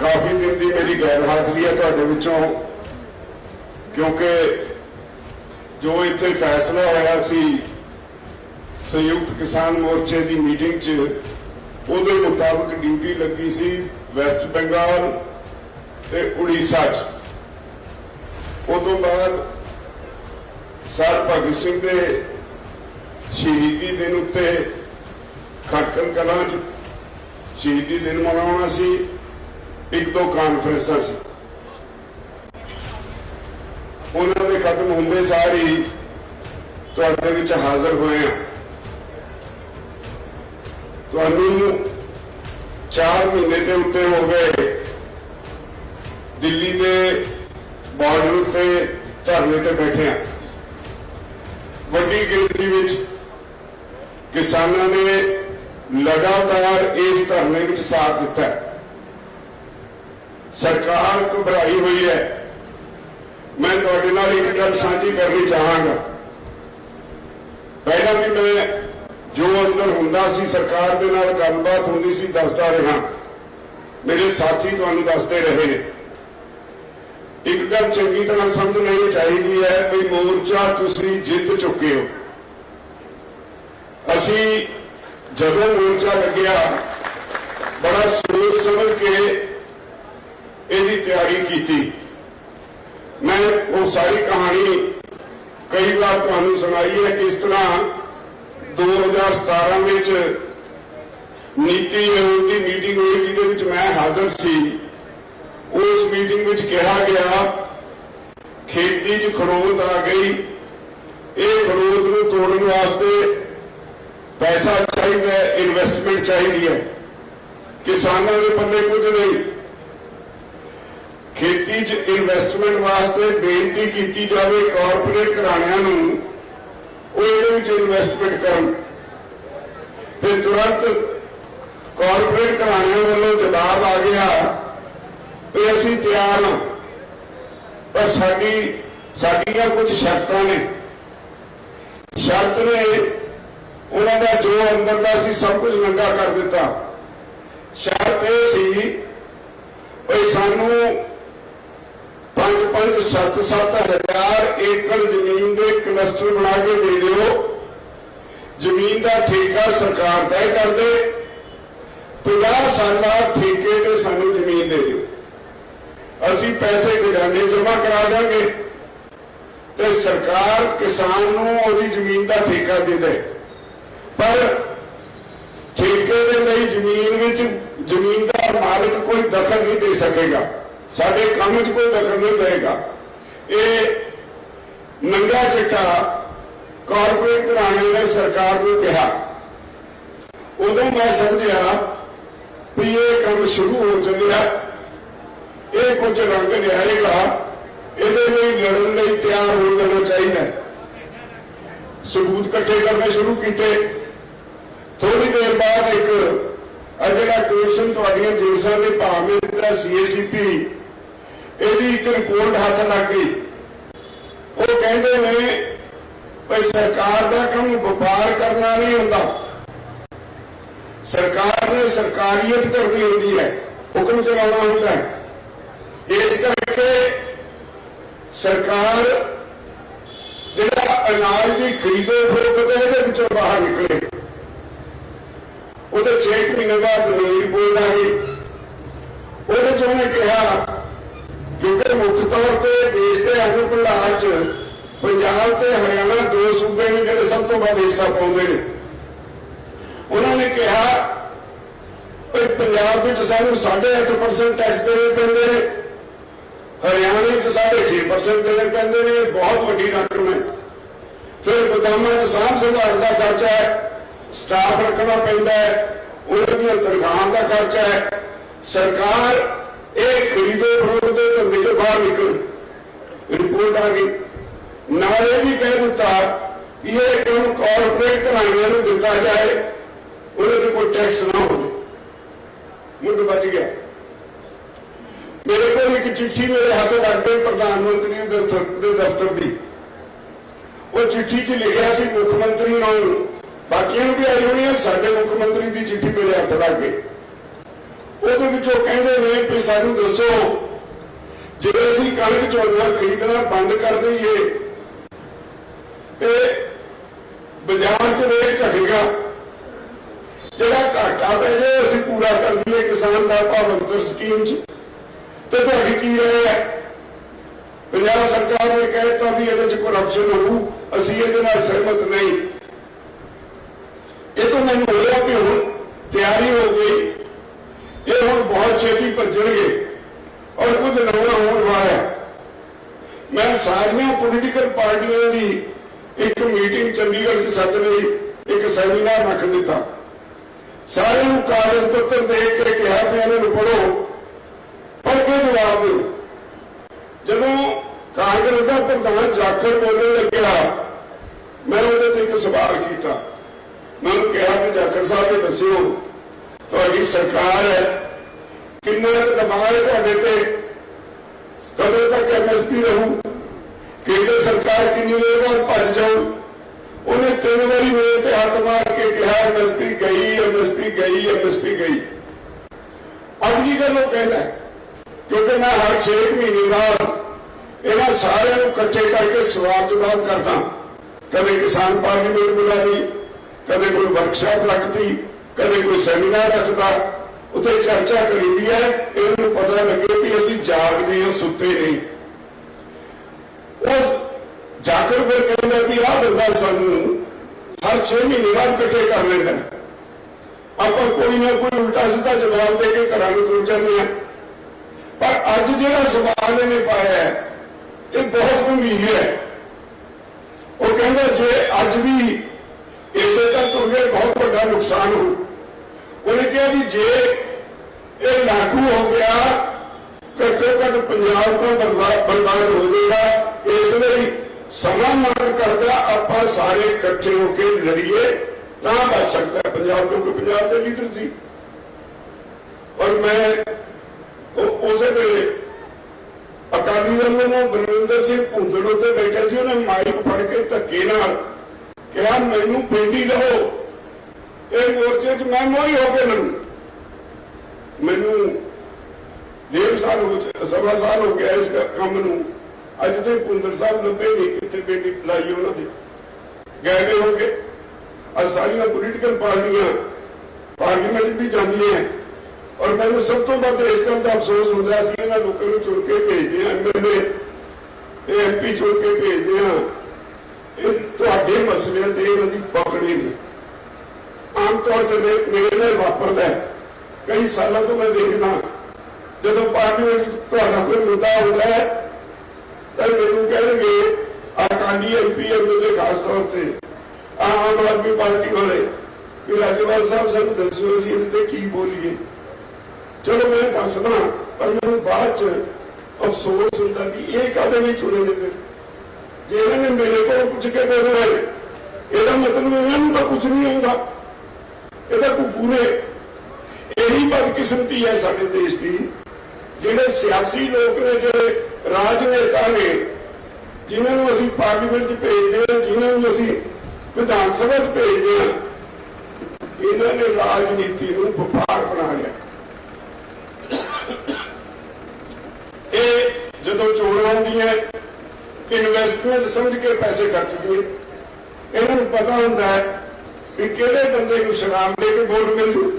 काफ़ी दिन की मेरी गैर हाजिरी है तुहाडे विचों, क्योंकि जो इत्थे फैसला होया सी संयुक्त किसान मोर्चे की मीटिंग च, उहदे मुताबिक ड्यूटी लगी सी वैस्ट बंगाल ते उड़ीसा च। उदों बाद सर भगत सिंह दे शहीदी दिन उत्ते खटकल कलां च शहीदी दिन मनाउणा सी, एक दो कानफ्रेंसां सी, उन्हां दे खत्म हुंदे सार ही तुहाडे विच हाज़र होए हां। तुहानूं 4 महीने के उत्ते हो गए दिल्ली के बॉर्डर उत्ते धरने ते बैठे हैं। वड्डी गिनती विच किसानां ने लगातार इस धरने विच साथ दिता है। सरकार घबराई हुई है। मैं तुहाडे नाल एक गल साझी करनी चाहांगा। पहला भी मैं जो अंदर हुंदा सी सरकार दे नाल गलबात हुंदी सी दसदा रहा, मेरे साथी तुहानूं दसदे रहे ने। एक गल चंगी तरह समझ लेनी चाहिए है भी मोर्चा तुसीं जित चुके हो। असी जदों मोर्चा लग्या बड़ा सोच समझ के इसकी तैयारी की। मैं वो सारी कहानी कई बार तुहानूं सुनाई है कि इस तरह 2017 में नीति आयोग की मीटिंग हुई जिहदे मैं हाजिर सी। उस मीटिंग में कहा गया खेती च खड़ोत आ गई, ये खड़ोत नूं तोड़न वास्ते पैसा चाहिए, इन्वेस्टमेंट चाहिए है, किसानों के पल्ले कुछ नहीं। खेती च इन्वेस्टमेंट वास्ते बेनती की जाए कॉरपोरेट घराणियां नूं वो इहदे विच इन्वेस्टमेंट करन, ते तुरंत कॉरपोरेट घराणियां वालों जवाब आ गया कि असीं तैयार हां, पर साडियां कुछ शर्तां ने। शर्त ने उन्हां दा जो अंदरला सी सब कुछ नंगा कर दिता। शर्त यह सी कि सानूं 5-7 हज़ार एकड़ जमीन के क्लस्टर बना के दे दिओ, जमीन का ठेका सरकार तय कर दे, 50 साला ठेके ते सानूं जमीन दे दिओ, असी पैसे खजाने जमा करा देंगे ते सरकार किसान नूं ओदी जमीन का ठेका दे दे। पर ठेके दे लई जमीन विच जमीन का मालिक कोई दखल नहीं दे सकेगा, साडे काम च कोई दखल नहीं देगा। ये नंगा चिट्ठा कॉरपोरेट घराणे ने सरकार को कहा। उदों मैं समझिया भी ये काम शुरू हो चलिया, ये कुछ रंग लियाएगा, इहदे लई लड़न लई तैयार हो जाना चाहिए। सबूत इकट्ठे करने शुरू किए। थोड़ी देर बाद एक जिहड़ा कमीशन तुहाडीआं जिनसां दे भाव में CACP इहदी एक रिपोर्ट हाथ लग गई। वो कहते ने भाई सरकार का काम व्यापार करना नहीं होता, सरकार ने सरकारियत करनी होती है, हुक्म चलाना होता है। इस करके सरकार जिहड़ा अनाज की खरीदो फरोख्त है इहदे विचों बाहर निकले। वो तो 6 महीने बाद नई रिपोर्ट आ गई। उहदे च उन्हें कहा क्योंकि मुख्य तौर पर देश के अन्न भंडार च पंजाब ते हरियाणा 2 सूबे ने जिहड़े सब तो वध हिस्सा पाउंदे ने। उन्होंने कहा कि पंजाब में सानूं 8.5% टैक्स देने पैंदे ने, हरियाणे 6.5% देने पैंदे ने, बहुत वड्डी रकम है। फिर गोदामां च साफ संभाल का खर्चा है, स्टाफ रखना पैंदा है, उन्हां दी तनख्वाहां का खर्चा है। सरकार एक खरीदो फरोख्त के धंधे चों बाहर निकल रिपोर्ट आ गई। नाले भी कह दिता कि यह काम कॉरपोरेट घराणियां नूं दिता जाए, उन्हां ते कोई टैक्स ना हो। मुद्दा बच गया। मेरे को एक चिट्ठी मेरे हाथ लग गई प्रधानमंत्री के दफ्तर की। वो चिट्ठी च लिखा सी मुख्यमंत्री नाम, बाकियों भी आई होनी है, साडे मुख्यमंत्री की चिट्ठी मेरे हाथ लग गई। ਉਹਦੇ ਵਿੱਚੋਂ ਕਹਿੰਦੇ ਨੇ ਵੀ ਸਾਨੂੰ ਦੱਸੋ ਜੇ ਅਸੀਂ ਕਣਕ ਝੋਨਾ ਖਰੀਦਣਾ ਬੰਦ ਕਰ ਦਈਏ ਤੇ ਬਾਜ਼ਾਰ 'ਚ ਰੇਟ ਘਟੇਗਾ, ਜਿਹੜਾ ਘਾਟਾ ਪੈ ਜਾਏ ਅਸੀਂ ਪੂਰਾ ਕਰ ਦਈਏ ਕਿਸਾਨ ਦਾ ਭਾਵੰਤਰ ਸਕੀਮ 'ਚ, ਤੇ ਤੁਹਾਡੀ ਕੀ ਰਾਏ ਹੈ? ਪੰਜਾਬ ਸਰਕਾਰ ਨੇ ਕਹਿ ਦਿੱਤਾ ਵੀ ਇਹਦੇ 'ਚ ਕਰਪਸ਼ਨ ਹੋਊ, ਅਸੀਂ ਇਹਦੇ ਨਾਲ ਸਹਿਮਤ ਨਹੀਂ। ਇਹ ਤਾਂ ਮੈਨੂੰ ਹੋਇਆ ਵੀ ਹੁਣ ਤਿਆਰੀ ਹੋ ਗਈ, ਇਹ ਹੁਣ ਬਹੁਤ ਛੇਤੀ ਭੱਜਣਗੇ ਔਰ ਕੁਝ ਨਵਾਂ ਹੋਣ ਵਾਲਾ ਹੈ। ਮੈਂ ਸਾਰੀਆਂ ਪੋਲੀਟੀਕਲ ਪਾਰਟੀਆਂ ਦੀ ਇੱਕ ਮੀਟਿੰਗ ਚੰਡੀਗੜ੍ਹ 'ਚ ਸੱਦ ਲਈ, ਇੱਕ ਸੈਮੀਨਾਰ ਰੱਖ ਦਿੱਤਾ, ਸਾਰਿਆਂ ਨੂੰ ਕਾਗਜ਼ ਪੱਤਰ ਦੇ ਕੇ ਕਿਹਾ ਵੀ ਇਹਨਾਂ ਨੂੰ ਪੜ੍ਹੋ, ਪੜ੍ਹ ਕੇ ਜਵਾਬ ਦਿਓ। ਜਦੋਂ ਕਾਂਗਰਸ ਦਾ ਪ੍ਰਧਾਨ ਜਾਖੜ ਬੋਲਣ ਲੱਗਿਆ, ਮੈਂ ਉਹਦੇ ਤੇ ਇੱਕ ਸਵਾਲ ਕੀਤਾ। ਮੈਂ ਉਹਨੂੰ ਕਿਹਾ ਕਿ ਜਾਖੜ ਸਾਹਿਬ ਇਹ ਦੱਸਿਓ ਤੁਹਾਡੀ ਸਰਕਾਰ ਹੈ, ਕਿੰਨਾ ਕੁ ਦਬਾਅ ਹੈ ਤੁਹਾਡੇ ਤੇ, ਕਦੋਂ ਤੱਕ MSP ਰਹੂ, ਕੇਂਦਰ ਸਰਕਾਰ ਕਿੰਨੀ ਦੇਰ ਬਾਅਦ ਭੱਜ ਜਾਊ? ਉਹਨੇ 3 ਵਾਰੀ ਮੇਰੇ ਤੇ ਹੱਥ ਮਾਰ ਕੇ ਕਿਹਾ MSP ਗਈ, MSP ਗਈ, MSP ਗਈ। ਅੱਜ ਕੀ ਗੱਲ ਉਹ ਕਹਿੰਦਾ, ਕਿਉਂਕਿ ਮੈਂ ਹਰ 6 ਮਹੀਨੇ ਬਾਅਦ ਇਹਨਾਂ ਸਾਰਿਆਂ ਨੂੰ ਇਕੱਠੇ ਕਰਕੇ ਸਵਾਲ ਜਵਾਬ ਕਰਦਾ, ਕਦੇ ਕਿਸਾਨ ਪਾਰਲੀਮੈਂਟ ਬੁਲਾ ਲਈ, ਕਦੇ ਕੋਈ ਵਰਕਸ਼ਾਪ ਰੱਖਦੀ, ਕਦੇ ਕੋਈ ਸੈਮੀਨਾਰ ਰੱਖਦਾ, ਉੱਥੇ ਚਰਚਾ ਕਰੀਦੀ ਹੈ, ਇਹਨਾਂ ਨੂੰ ਪਤਾ ਲੱਗੇ ਵੀ ਅਸੀਂ ਜਾਗਦੇ ਹਾਂ, ਸੁੱਤੇ ਨਹੀਂ। ਉਸ ਜਾਕਰ ਫਿਰ ਕਹਿੰਦਾ ਵੀ ਆਹ ਬੰਦਾ ਸਾਨੂੰ ਹਰ 6 ਮਹੀਨੇ ਬਾਅਦ ਇਕੱਠੇ ਕਰ ਲੈਂਦਾ, ਆਪਾਂ ਕੋਈ ਨਾ ਕੋਈ ਉਲਟਾ ਸਿੱਧਾ ਜਵਾਬ ਦੇ ਕੇ ਘਰਾਂ ਨੂੰ ਤੁਰ ਜਾਂਦੇ ਹਾਂ। ਪਰ ਅੱਜ ਜਿਹੜਾ ਸਵਾਲ ਇਹਨੇ ਪਾਇਆ ਇਹ ਬਹੁਤ ਗੰਭੀਰ ਹੈ। ਉਹ ਕਹਿੰਦਾ ਜੇ ਅੱਜ ਵੀ ਇਸੇ ਤਰ੍ਹਾਂ ਤੁਰ ਗਏ ਬਹੁਤ ਵੱਡਾ ਨੁਕਸਾਨ ਹੋ। ਉਹਨੇ ਕਿਹਾ ਵੀ ਜੇ ਇਹ ਲਾਗੂ ਹੋ ਗਿਆ ਘੱਟੋ ਘੱਟ ਪੰਜਾਬ ਤੋਂ ਬਰਬਾਦ ਹੋ ਜਾਏਗਾ, ਇਸ ਲਈ ਸਮਾਂ ਮੰਗ ਕਰਦਾ ਆਪਾਂ ਸਾਰੇ ਇਕੱਠੇ ਹੋ ਕੇ ਲੜੀਏ ਤਾਂ ਬਚ ਸਕਦਾ ਹੈ ਪੰਜਾਬ, ਕਿਉਂਕਿ ਪੰਜਾਬ ਦੇ ਲੀਡਰ ਸੀ। ਔਰ ਮੈਂ ਉਸੇ ਵੇਲੇ ਅਕਾਲੀ ਦਲ ਨੂੰ ਬਲਵਿੰਦਰ ਸਿੰਘ ਭੁੰਦੜ ਉੱਤੇ ਬੈਠੇ ਸੀ, ਉਹਨੇ ਮਾਈਕ ਫੜ ਕੇ ਧੱਕੇ ਨਾਲ ਕਿਹਾ ਮੈਨੂੰ ਪਿੰਡੀ ਲਓ, ਇਹ ਮੋਰਚੇ 'ਚ ਮੈਂ ਮੋਹਰੀ ਹੋ ਕੇ ਲੜੂ। ਮੈਨੂੰ 1.5 ਸਾਲ ਸਵਾ ਸਾਲ ਹੋ ਗਿਆ ਇਸ ਕੰਮ ਨੂੰ, ਅੱਜ ਤੇ ਭੁੰਦੜ ਸਾਹਿਬ ਲੱਭੇ ਨਹੀਂ ਕਿੱਥੇ ਪਿੰਡੀ ਲਾਈ ਉਹਨਾਂ ਦੀ, ਗਏ ਹੋ ਗਏ। ਅੱਜ ਸਾਰੀਆਂ ਪੋਲੀਟੀਕਲ ਪਾਰਟੀਆਂ ਪਾਰਲੀਮੈਂਟ ਵੀ ਜਾਂਦੀਆਂ, ਔਰ ਮੈਨੂੰ ਸਭ ਤੋਂ ਵੱਧ ਇਸ ਗੱਲ ਦਾ ਅਫਸੋਸ ਹੁੰਦਾ ਸੀ ਇਹਨਾਂ ਲੋਕਾਂ ਨੂੰ ਚੁਣ ਕੇ ਭੇਜਦੇ ਹਾਂ, MLA ਤੇ MP ਚੁਣ ਕੇ ਭੇਜਦੇ ਹਾਂ, ਇਹ ਤੁਹਾਡੇ ਮਸਲਿਆਂ ਤੇ ਇਹਨਾਂ ਦੀ ਪਕੜ ਹੀ ਨਹੀਂ। ਆਮ ਤੌਰ ਤੇ ਮੇਰੇ ਨਾਲ ਵਾਪਰਦਾ, ਕਈ ਸਾਲਾਂ ਤੋਂ ਮੈਂ ਦੇਖਦਾ ਜਦੋਂ ਪਾਰਲੀਮੈਂਟ ਤੁਹਾਡਾ ਕੋਈ ਮੁੱਦਾ ਹੁੰਦਾ ਹੈ ਤਾਂ ਮੈਨੂੰ ਕਹਿਣਗੇ ਅਕਾਲੀ MP MLA ਖਾਸ ਤੌਰ ਤੇ ਆਮ ਆਦਮੀ ਪਾਰਟੀ ਵਾਲੇ ਵੀ ਰਾਜੇਵਾਲ ਸਾਹਿਬ ਸਾਨੂੰ ਦੱਸਿਓ ਅਸੀਂ ਇਹਦੇ ਤੇ ਕੀ ਬੋਲੀਏ। ਚਲੋ ਮੈਂ ਦੱਸਦਾ, ਪਰ ਮੈਨੂੰ ਬਾਅਦ ਚ ਅਫਸੋਸ ਹੁੰਦਾ ਵੀ ਇਹ ਕਾਹਦੇ ਨਹੀਂ ਚੁਣੇ ਨੇ। ਫਿਰ ਜੇ ਇਹਨਾਂ ਨੇ ਮੇਰੇ ਕੋਲ ਪੁੱਛ ਕੇ ਬੋਲਣਾ ਇਹਦਾ ਮਤਲਬ ਇਹਨਾਂ ਨੂੰ ਤਾਂ ਕੁਝ ਨਹੀਂ ਆਉਂਦਾ, ਇਹਦਾ ਕੋਈ ਪੂਰੇ। ਇਹੀ ਬਦਕਿਸਮਤੀ ਹੈ ਸਾਡੇ ਦੇਸ਼ ਦੀ, ਜਿਹੜੇ ਸਿਆਸੀ ਲੋਕ ਨੇ, ਜਿਹੜੇ ਰਾਜਨੇਤਾ ਨੇ, ਜਿਨ੍ਹਾਂ ਨੂੰ ਅਸੀਂ ਪਾਰਲੀਮੈਂਟ 'ਚ ਭੇਜਦੇ ਹਾਂ, ਜਿਨ੍ਹਾਂ ਨੂੰ ਅਸੀਂ ਵਿਧਾਨ ਸਭਾ 'ਚ ਭੇਜਦੇ ਹਾਂ, ਇਹਨਾਂ ਨੇ ਰਾਜਨੀਤੀ ਨੂੰ ਵਪਾਰ ਬਣਾ ਲਿਆ। ਇਹ ਜਦੋਂ ਚੋਣਾਂ ਆਉਂਦੀਆਂ ਇਨਵੈਸਟਮੈਂਟ ਸਮਝ ਕੇ ਪੈਸੇ ਖਰਚਦੀਆਂ। ਇਹਨਾਂ ਨੂੰ ਪਤਾ ਹੁੰਦਾ ਹੈ ਵੀ ਕਿਹੜੇ ਬੰਦੇ ਨੂੰ ਸ਼ਰਾਬ ਦੇ ਕੇ ਵੋਟ ਮਿਲ ਜੂ,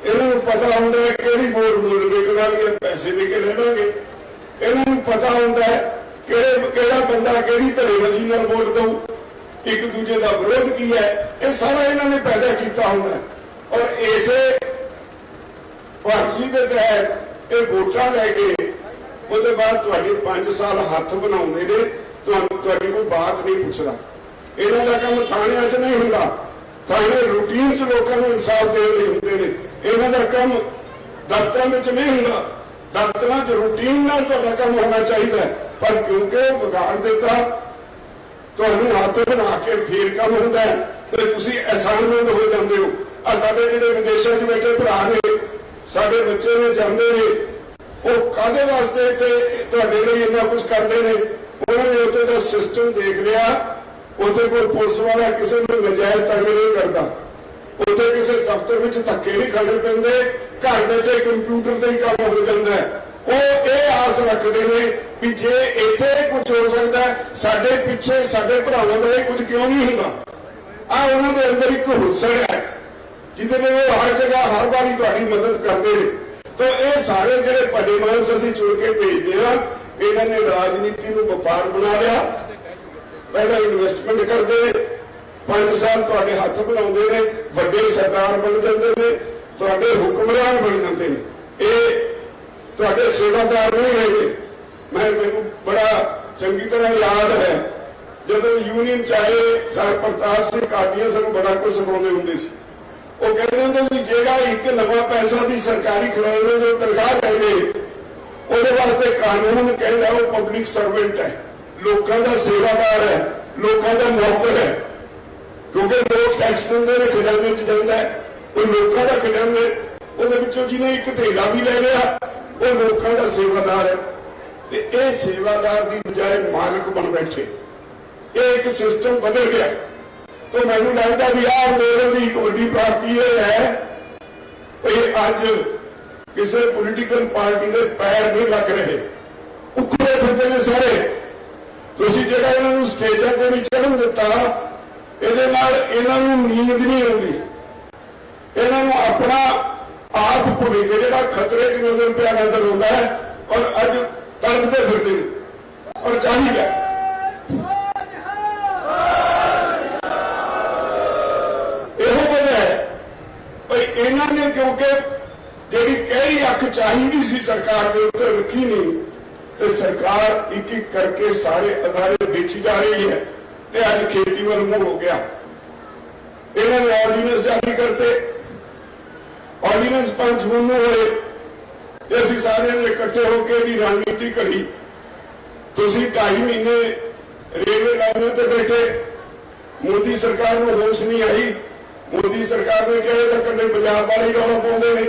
ਇਹਨਾਂ ਨੂੰ ਪਤਾ ਹੁੰਦਾ ਹੈ ਕਿਹੜੀ ਵੋਟ ਮੁੱਲ ਵਿਕਣ ਵਾਲੀ ਹੈ, ਪੈਸੇ ਦੇ ਕੇ ਲੈ ਲਾਂਗੇ। ਇਹਨਾਂ ਨੂੰ ਪਤਾ ਹੁੰਦਾ ਹੈ ਕਿਹੜਾ ਬੰਦਾ ਕਿਹੜੀ ਧੜੇਬੰਦੀ ਨਾਲ ਵੋਟ ਦਊ, ਇੱਕ ਦੂਜੇ ਦਾ ਵਿਰੋਧ ਕੀ ਹੈ, ਇਹ ਸਾਰਾ ਇਹਨਾਂ ਨੇ ਪੈਦਾ ਕੀਤਾ ਹੁੰਦਾ। ਔਰ ਇਸੇ ਪਾਰਟੀ ਦੇ ਤਹਿਤ ਇਹ ਵੋਟਾਂ ਲੈ ਕੇ ਉਹਦੇ ਬਾਅਦ ਤੁਹਾਡੇ 5 ਸਾਲ ਹੱਥ ਬਣਾਉਂਦੇ ਨੇ, ਤੁਹਾਡੀ ਕੋਈ ਬਾਤ ਨਹੀਂ ਪੁੱਛਦਾ। ਇਹਨਾਂ ਦਾ ਕੰਮ ਥਾਣਿਆਂ 'ਚ ਨਹੀਂ ਹੁੰਦਾ, ਥਾਣੇ ਰੂਟੀਨ 'ਚ ਲੋਕਾਂ ਨੂੰ ਇਨਸਾਫ ਦੇਣ ਲਈ ਹੁੰਦੇ ਨੇ। ਇਹਨਾਂ ਦਾ ਕੰਮ ਦਫ਼ਤਰਾਂ ਵਿੱਚ ਨਹੀਂ ਹੁੰਦਾ, ਦਫ਼ਤਰਾਂ 'ਚ ਰੂਟੀਨ ਨਾਲ ਤੁਹਾਡਾ ਕੰਮ ਹੋਣਾ ਚਾਹੀਦਾ, ਪਰ ਕਿਉਂਕਿ ਉਹ ਵਿਗਾੜ ਦਿੱਤਾ, ਤੁਹਾਨੂੰ ਹੱਥ ਬਣਾ ਕੇ ਫੇਰ ਕੰਮ ਹੁੰਦਾ ਤੇ ਤੁਸੀਂ ਅਸਾਈਨਮੈਂਟ ਹੋ ਜਾਂਦੇ ਹੋ। ਆ ਸਾਡੇ ਜਿਹੜੇ ਵਿਦੇਸ਼ਾਂ 'ਚ ਬੈਠੇ ਭਰਾ ਨੇ, ਸਾਡੇ ਬੱਚੇ ਨੇ ਜਾਂਦੇ ਨੇ, ਉਹ ਕਾਹਦੇ ਵਾਸਤੇ ਤੇ ਤੁਹਾਡੇ ਲਈ ਇੰਨਾ ਕੁਝ ਕਰਦੇ ਨੇ? ਉਹਨਾਂ ਨੇ ਉੱਥੇ ਦਾ ਸਿਸਟਮ ਦੇਖ ਲਿਆ, ਉੱਥੇ ਕੋਈ ਪੁਲਿਸ ਵਾਲਾ ਕਿਸੇ ਨੂੰ ਨਜਾਇਜ਼ ਤੰਗ ਨਹੀਂ ਕਰਦਾ, ਉੱਥੇ ਕਿਸੇ ਦਫ਼ਤਰ ਵਿੱਚ ਧੱਕੇ ਨਹੀਂ ਖਾਣੇ ਪੈਂਦੇ, घर बैठे कंप्यूटर से ही काम हो जाता है। वो ये आस रखते हैं कि जे इत्थे कुछ हो सकता है साडे पिछे साडे भरावां दा कुछ क्यों नहीं हुंदा। आ उन्हां दे अंदर एक हुस्न है जिहदे ने वो हर जगह हर बारी तुहाडी मदद करते हैं। तो ये सारे जिहड़े भले मानस असीं चुन के भेजदे हां, इन्हां ने राजनीति नूं व्यापार बना लिया। पहला इन्वेस्टमेंट करते हैं, 5 साल तुहाडे हत्थ बनाउंदे ने, वड्डे सरदार बन जांदे ने, तुहाडे हुक्मरान बन जांदे ने, ये तुहाडे सेवादार नहीं रहे। मैनूं बड़ा चंगी तरह याद है जदों यूनियन चाहे सर प्रताप सिंह कादियां सानूं बड़ा कुछ सिखाउंदे हुंदे सी। वो कहते हुंदे सी जेड़ा एक नवां पैसा भी सरकारी खजाने जो तनख्वाह ले ਉਹਦੇ वास्ते कानून कहता वो पब्लिक सर्वेंट है, लोगों का सेवादार है, लोगों का नौकर है। क्योंकि लोग टैक्स देंगे ने खजाने च जाता है, वो लोगों का खजाने वो जिन्हें एक धेला भी ले लिया वो लोगों का सेवादार है। ये सेवादार की बजाय मालिक बन बैठे, ये एक सिस्टम बदल गया। तो मैनूं लगता भी आह अंदोलन की एक वड्डी प्राप्ति यह है कि अज किसी पोलीटिकल पार्टी के पैर नहीं लग रहे, उखड़े फिरते हैं सारे। तुसीं जिहड़ा इन्हां नूं स्टेजां ते नहीं चढ़न दिता, इहदे नाल इन्हां नूं नींद नहीं आउंदी, इन्हां नूं अपना आप भविख जिहड़ा खतरे च नजर आउंदा है और अज तड़पते फिरते हैं। और चाहिए यह वजह है भाई इन्हां ने, क्योंकि जिहड़ी कई अख चाहिदी सी सरकार के उत्ते रखी नहीं, तो सरकार एक एक करके सारे अदारे बेची जा रही है। तो अज खेती वाल मुंह हो गया। इन्होंने ऑर्डीनेंस जारी करते, ऑर्डीनेंस 5 जून होए, असीं सारे ने इकट्ठे होकर दी रणनीति घड़ी। तुसीं 2.5 महीने रेलवे लाइनों पर बैठे, मोदी सरकार को होश नहीं आई। मोदी सरकार ने कहा तो कदे पंजाब वाले रौला पाउंदे ने,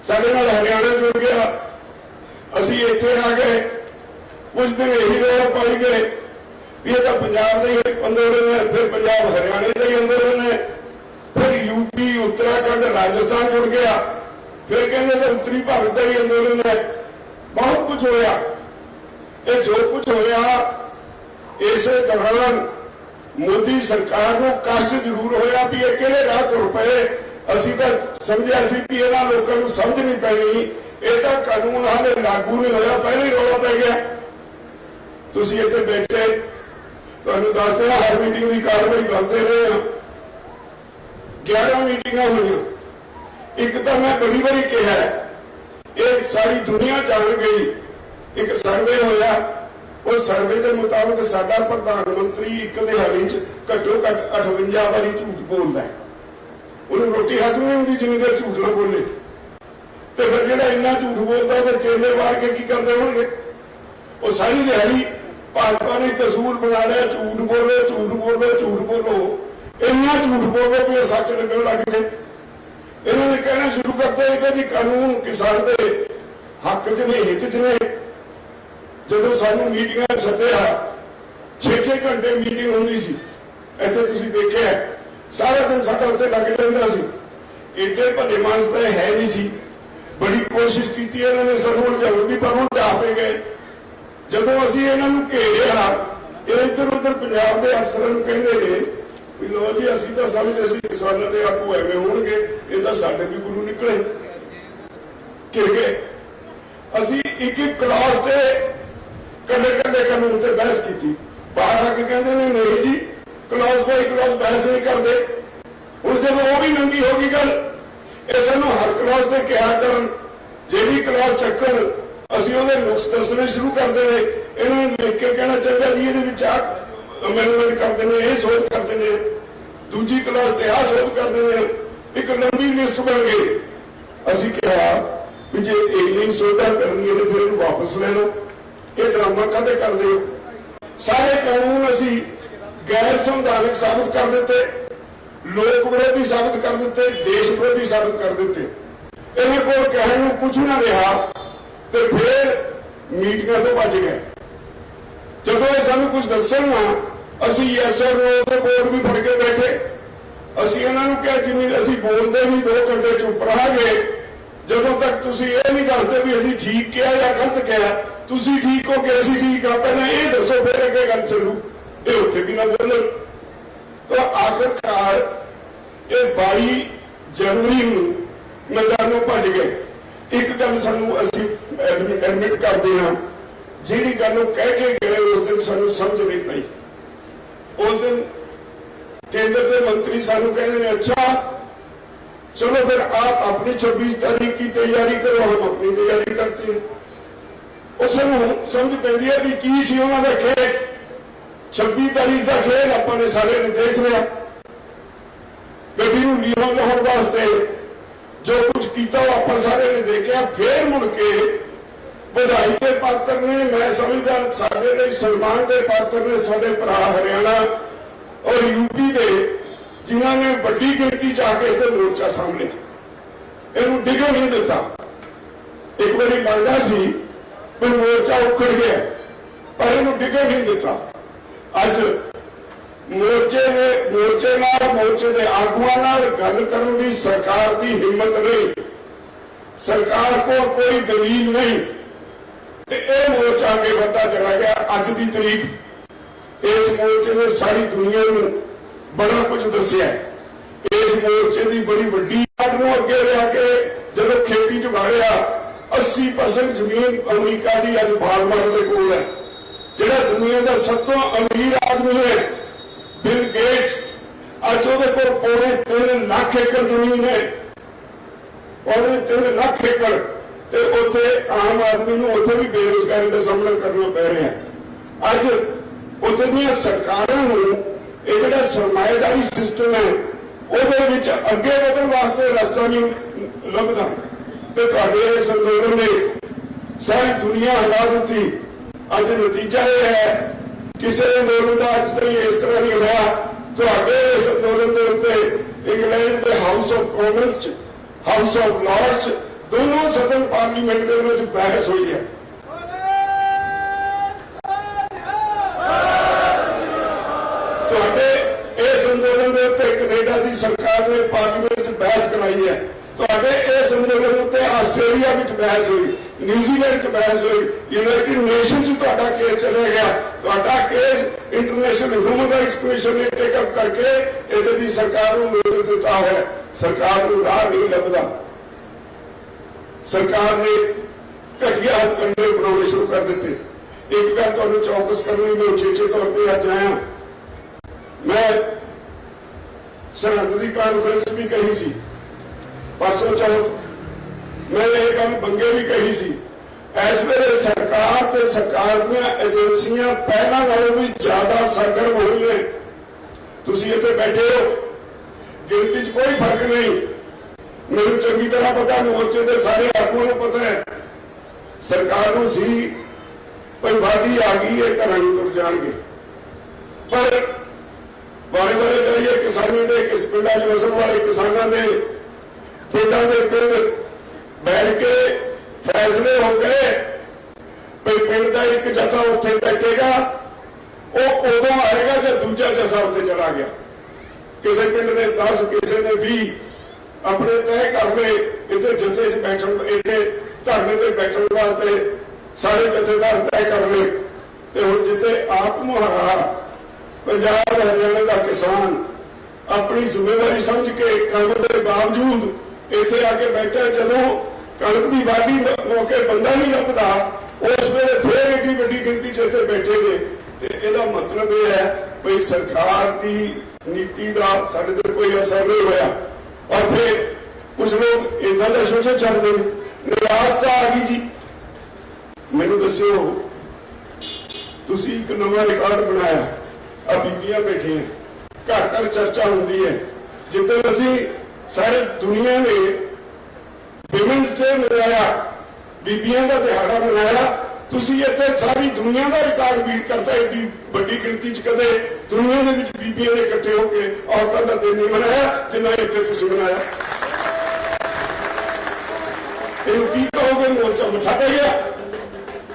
साडे नाल हरियाणा जुड़ गया, असीं इत्थे आ गए। कुछ दिन यही रौला पाई गए भी ये तो पंजाब के ही अंदोलन है, फिर पंजाब हरियाणे का ही अंदोलन है, फिर यूपी उत्तराखंड राजस्थान जुड़ गया, फिर कहते तो उत्तरी भारत का ही अंदोलन है। बहुत कुछ होया। ये जो कुछ होया इस दौरान मोदी सरकार को कष्ट जरूर होया भी ये किहड़े राह तुर पए। असीं तां समझिया सी भी इन्हां लोकां नूं समझ नहीं पैनी, ये तो कानून हाले लागू नहीं होया, पहले ही रौला पै गया। तुसीं इत्थे बैठे तुहानूं दसदे हां, हर मीटिंग की कार्रवाई दसदे रहे हैं। 11 मीटिंगां हुई। एक तो मैं बड़ी बारी कहा ये सारी दुनिया जान गई, एक सर्वे होया, उस सर्वे के मुताबिक साडा प्रधानमंत्री एक दिहाड़ी घट्टो घट 58 बारी झूठ बोलता है। उन्हें रोटी हजम नहीं होती जिन्नी देर झूठ ना बोले। तो फिर जो इन्ना झूठ बोलता तो चेले मार के की करते होंगे। वो सारी दिहाड़ी भाजपा ने कसूर बना लिया, झूठ बोलो झूठ बोलो झूठ बोलो, इन्ना झूठ बोलो कि सच लगन लग गए। इन्होंने कहना शुरू करते जी कानून किसान के हक च ने, हित च ने। जो सानू मीटिंग सद्या 6-6 घंटे मीटिंग होंदी सी, इत्थे तुसीं देखिआ सारा दिन साडा उत्ते लग जांदा सी। एडे भले मानस तां है नहीं सी। बड़ी कोशिश की इन्होंने सानू उलझाउण दी, पर उलझा पे गए। जदों असीं इन्हां नूं घेरिआ, इधर उधर पंजाब के अफसरां नूं कहंदे ने भी लो जी असीं तां समझदे सी किसानां दे आगू एवें होणगे, ये तां साडे भी गुरु निकले। घिर गए। असीं एक एक क्लास ते कल्ले कल्ले कानून से बहस की। बाहर आके कहते हैं नहीं जी क्लॉज बाई क्लॉज बहस नहीं करते। हुण जब वो भी नंगी होगी गल, ये सानू हर क्लॉज से क्या करन, जिहड़ी क्लॉज चक्कन असीं उहदे नुक्स दसने शुरू कर देने। इन्होंने लिख के कहना चाहिए जी ये विच अमेंडमेंट करते हैं, ये शोध करते हैं, दूजी क्लॉज से आ शोध करते हैं, एक लंबी लिस्ट बन गई। असीं कहा भी जे नहीं शोधा करनी है फिर इहनूं वापस ले लो, ये ड्रामा काहदे करदे हो। सारे कानून असीं गैर संवैधानिक साबित कर दिते, लोक विरोधी साबित कर दिते, देश विरोधी साबित कर दिते। इन्हें कोल कहने नूं कुछ ना रहा तो फिर मीटिंगां तो बच गए। जदों ये सानूं कुछ दस्सण ना, असीं यस और नो दे बोर्ड भी फड़ के बैठे। असीं इन्हां नूं कहा जिन्नी असीं बोलदे भी 2 घंटे चुप रहांगे, ਜਦੋਂ ਤੱਕ ਤੁਸੀਂ ਇਹ ਨਹੀਂ ਦੱਸਦੇ ਵੀ ਅਸੀਂ ਠੀਕ ਕਿਹਾ ਜਾਂ ਗਲਤ ਕਿਹਾ, ਤੁਸੀਂ ਠੀਕ ਹੋ ਕਿ ਅਸੀਂ ਠੀਕ ਆ, ਪਹਿਲਾਂ ਇਹ ਦੱਸੋ, ਫਿਰ ਅੱਗੇ ਗੱਲ ਚੱਲੂ। ਇਹ ਉੱਥੇ ਵੀ ਨਾ ਬੋਲਣ। ਤਾਂ ਆਖਿਰਕਾਰ ਇਹ 22 ਜਨਵਰੀ ਨੂੰ ਮੈਦਾਨੋਂ ਭੱਜ ਗਏ। ਇੱਕ ਗੱਲ ਸਾਨੂੰ ਅਸੀਂ ਐਡਮਿਟ ਕਰਦੇ ਹਾਂ, ਜਿਹੜੀ ਗੱਲ ਉਹ ਕਹਿ ਕੇ ਗਏ ਉਸ ਦਿਨ ਸਾਨੂੰ ਸਮਝ ਨਹੀਂ ਪਈ। ਉਸ ਦਿਨ ਕੇਂਦਰ ਦੇ ਮੰਤਰੀ ਸਾਨੂੰ ਕਹਿੰਦੇ ਨੇ, अच्छा चलो फिर आप अपनी 26 तारीख की तैयारी करो, हम अपनी तैयारी करते हैं। उसनूं समझ पैंदी है भी की सी उन्हां दा खेल। 26 तारीख का खेल आपां ने सारे ने देख लिया। गड्डी नूं नीवां लाउण वास्ते जो कुछ किया वो आपां सारे ने देखा। फिर मुड़ के ਵਧਾਈ के पात्र ने, मैं समझदा साडे लई सन्मान के पात्र ने साडे भरा हरियाणा और यूपी के, जिन्होंने बड़ी गिनती च आके इत्थे मोर्चा सामलिया, इहनूं डिगण नहीं दिता। एक बारी लगदा सी भी मोर्चा उखड़ गया, पर इहनूं डिगण नहीं दिता। अज मोर्चे के आगुआं नाल गल करन दी सरकार की हिम्मत नहीं, सरकार को कोई दलील नहीं। मोर्चा अगे बढ़ता चला गया। अज की तारीख इस मोर्चे ने सारी दुनिया को बड़ा कुछ दसिया। इस मोर्चे की बड़ी वड्डी नूं अगे लिया के जब खेती च वाड़िया 80% जमीन अमरीका की अज फार्मर के कोल है। जिहड़ा दुनिया का सब तो अमीर आदमी है बिल गेट्स, अज उहदे कोल पौने 3 लाख एकड़ जमीन है, पौने 3 लाख एकड़। ते उत्थे आम आदमी नूं उत्थे भी बेरोजगारी का सामना करना पै रहा है। अज उत्थे दीयां सरकारां नूं ये जिहड़ा सरमाएदारी सिस्टम है उहदे विच अगे वधण वास्ते रस्ता नहीं लभदा। ते तुहाडे इस अंदोलन ने सारी दुनिया हिला दित्ती। अज नतीजा यह है, किसी अंदोलन का अज तक इस तरह नहीं होया। तुहाडे इस अंदोलन के उत्ते इंग्लैंड के House of Commons, House of Lords, दोनों सदन पार्लीमेंट के उन्होंने बहस हुई है। तुहाडे इस अंदोलन के उत्ते कनेडा की सरकार ने पार्लीमेंट में बहस कराई है। तुहाडे इस अंदोलन के उत्ते आस्ट्रेलिया में बहस हुई, न्यूजीलैंड में बहस हुई, यूनाइटेड नेशन से तुहाडा केस चले गया। तुहाडा case international human rights commission ने टेकअप करके इहदे दी सरकार को नोटिस दिता है। सरकार को राह नहीं लभदा। सरकार ने घटिया हथकंडे बनाने शुरू कर दिते। एक गल तुहानूं चौकस करनी, मैं उचेचे तौर पर अज आया। मैं सरहद की कॉन्फ्रेंस भी कही सी परसों चौथ, मैं ये गल बंगे भी कही सी। इस वेले सरकार ते सरकार दीयां एजेंसियां पहलां नालों भी ज्यादा सरगर्म हो रही हैं। तुसीं इत्थे बैठे हो, गिनती च कोई फर्क नहीं। मैनूं चंगी तरह पता, मोर्चे के सारे आगुओं को पता है। सरकार को सी भाई वादी आ गई है, घर नहीं तुर जाएंगे। पर बारे बारे जाइए किसानों के, किस पिंडा च वसन वाले किसानों के पिंडा के पिंड बैठ के फैसले हो गए भाई पिंड का एक जथा उत्थे बैठेगा, वो उदों आएगा जब दूजा जथा उत्थे चला गया। किसी पिंड ने 10, किसी ने 20 अपने तय कर ले। इतने जथे बैठन, इतने धरने से बैठन वास्ते सारे जथेदार तय कर ले। तो हुण जिथे आप मुहारा पंजाब हरियाणा का किसान अपनी जिम्मेवारी समझ के काम के बावजूद इत्थे आके बैठा, जदों कणक की वाढी मौके बंदा नहीं लभदा, उस वेले फिर एडी वड्डी गिनती च इत्थे बैठे ने। इसदा मतलब यह है भाई सरकार की नीति का साडे ते कोई असर नहीं होया। और फिर कुछ लोग इदा का शोषण चलते हैं। निराशता आ गई जी। मैनू दस्यो, तुसीं एक नवा रिकॉर्ड बनाया। अब बीबियां बैठी हैं, घर घर चर्चा होती है। जितने असीं सारे दुनिया ने विमेंस डे मनाया, बीबियां का दिहाड़ा मनाया, तुसीं इत्थे सारी दुनिया का रिकॉर्ड बीट करता। एडी बड़ी गिनती च कदे दुनिया के विच बीबियां ने इकट्ठे होकर औरतों का दिन नहीं मनाया जिन्ना इत्थे तुसीं मनाया। इहनूं की कहोगे? मोर्चा मठा पै गया।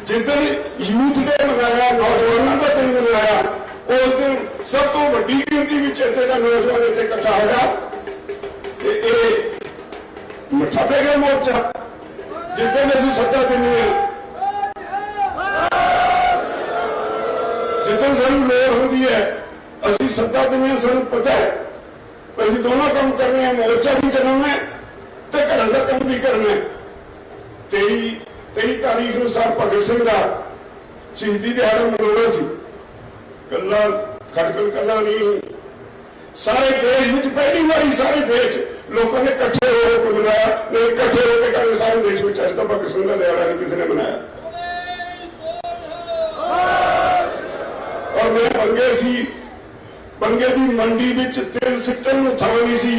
जिदन यूथ डे मनाया, नौजवानों का दिन मनाया, उस दिन सब तो वड्डी गिनती विच इत्थे दा नौजवान इत्थे इकट्ठा होया। मठा पै गया मोर्चा। जितने में सत्ता देनी है, जितने सानू लोड़ होती है असी सत्ता देनी है। सानू पता है असी दोनों काम करने हैं, मोर्चा भी चलाना है तो घर का काम भी करना है। 23 तारीख को सर भगत सिंह का शहीदी दिहाड़ा मनाना सी, कला खड़कल कला नहीं, सारे देश में पहली बार सारे देश लोगों ने इकट्ठे होकर मनाया, इकट्ठे होकर कहते सारे देश में आज तक भगत सिंह का दिहाड़ा नहीं किसी ने मनाया। और मैं पंगे की मंडी में तेल सिੱਟਣ ਨੂੰ ਥਾਂ नहीं सी,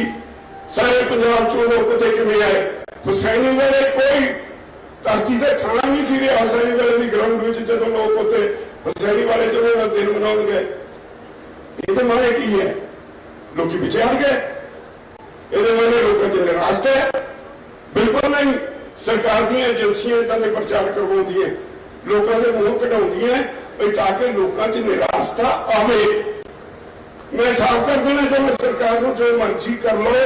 सारे पंजाब चो लोग पता किमें आए। हुसैनी वाले कोई धरती से थाना नहीं सी रहा, हुसैनी वाले की ग्राउंड में जो लोग उत्ते हुसैनी वाले जो दिन मनाओगे ये माने की है, लोग पिछे हट गए। ये माने लोगों च निराशा है? बिल्कुल नहीं। सरकार दी एजेंसियां इदा के प्रचार करवाउंदियां, लोगों के मुंह कढाउंदियां ताकि लोगों च निराशा आवे। मैं साफ कर देना चाहूंगा सरकार को, जो मर्जी कर लो,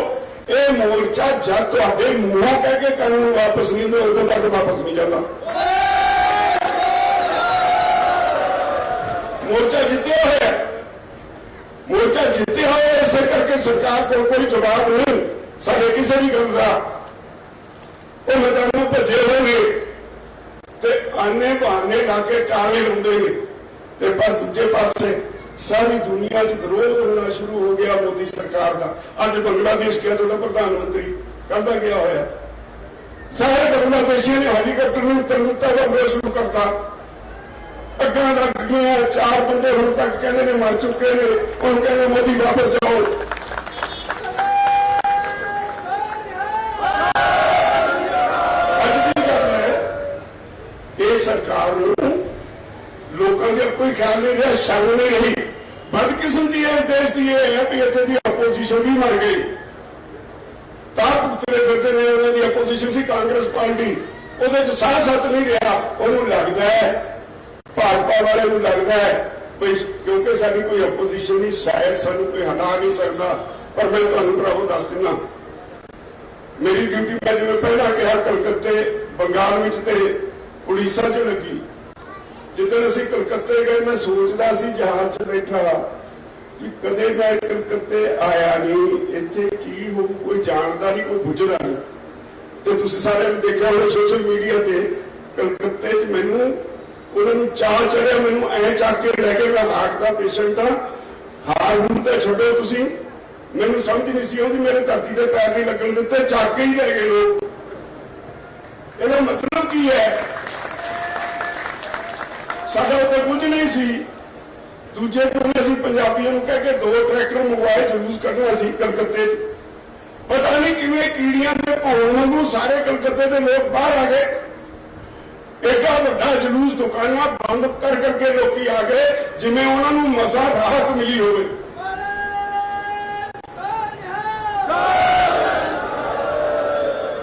ये मोर्चा जब तुहाडे मुंहों कह के कानून वापस नहीं दे उदों तक वापस नहीं जाता। मोर्चा जितया है, मोर्चा जितया हो, इसे करके सरकार को कोई जवाब नहीं साडे किसी भी गल का। वो मैदानों भजे होंगे ते आने बहाने लाके टाले लाउंदे ने, ते पर दूजे पासे सारी दुनिया च विरोध होना शुरू हो गया मोदी सरकार का। अज बांग्लादेश गया तो प्रधानमंत्री कल का गया होया, सारे बांग्लादेशियों ने हेलीकॉप्टर में उतर दिता, हमला शुरू करता। अग्गां लग गई, 4 बंदे हुण तक कहते ने मर चुके ने, हुण कहते मोदी वापस जाओ। अज की गल है, ये सरकार नूं लोगों का कोई ख्याल नहीं रहा, शर्म नहीं रही। बदकिस्मती है इस देश की यह है भी इतने की अपोजिशन भी मर गई, भुगतने फिरते ने। उन्होंने अपोजिशन सी कांग्रेस पार्टी, वो साह सत नहीं रहा। उन्होंने लगता है भाजपा वाले को लगता है भाई क्योंकि साड़ी कोई अपोजिशन नहीं, शायद सानू कोई हटा नहीं सकता। पर मैं तुहानू भरावो दस दिना, मेरी ड्यूटी मैं जिवें पहला कहा कलकत्ते बंगाल में ते उड़ीसा च लगी। जिदन असीं कलकत्ते गए मैं सोचता सी जहाज च बैठा कि कदे मैं कलकत्ते आया नहीं, इत्थे की हो कोई जानता नहीं, कोई बुझदा नहीं। तो तुसीं सारे ने देखा होना सोशल मीडिया ते कलकत्ते च मैनू उन्होंने चाह चढ़िया, मैनू ऐ चक के लैके, मैं हार्ट का पेशेंट हाँ, हार हूं तो छड्डो तुसीं, मैनू समझ नहीं सी आउंदी, मेरे धरती ते पैर नहीं लगन दिते, चक के ही लै गए लोग। इहदा मतलब की है? साडा उत्ते कुछ नहीं सी। दूजे दिन असीं पंजाबियों नूं कह के 2 ट्रैक्टर मंगवाए, जलूस कढ़ना सी कलकत्ते च। पता नहीं किवें कीड़ियां दे भौण वांगू सारे कलकत्ते दे लोग बाहर आ गए। एडा वड्डा जलूस दुकानां बंद कर करके लोग आ गए जिवें उन्हां नूं मसा राहत मिली होवे।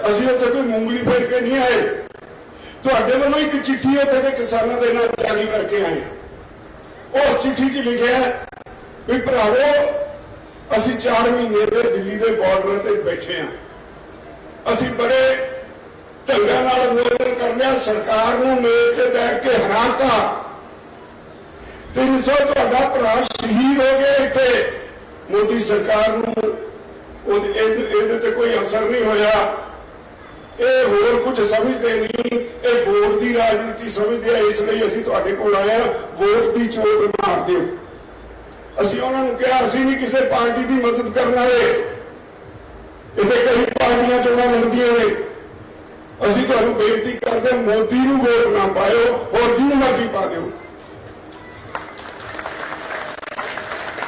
असीं उत्ते कोई मूंगली फेर के नहीं आए, तुहाडे वालों एक चिट्ठी उत्थे दे किसानां दे नाल जारी करके आए। उस चिट्ठी च लिखिआ भी भरावो असीं 4 महीने दे दिल्ली दे बॉर्डर ते बैठे हां, असीं बड़े ढंगां नाल अंदोलन कर लिया, सरकार नूं मेज ते बैठ के हराता। 300 तुहाडा भरा शहीद हो गए इत्थे, मोदी सरकार नूं इहदे ते कोई असर नहीं होया। ये होर कुछ समझते नहीं, ये वोट की राजनीति समझते हैं। इसलिए असीं तुहाडे कोल आए हां, वोट की चोट मार दिओ। असीं उन्हां नूं कहा असीं नहीं किसी पार्टी की मदद करने वाले, इत्थे कई पार्टियां चोणां लड़दियां ने। असीं तुहानूं बेनती करदे मोदी नूं वोट ना पाओ, होर जिहनूं मर्जी पा दिओ।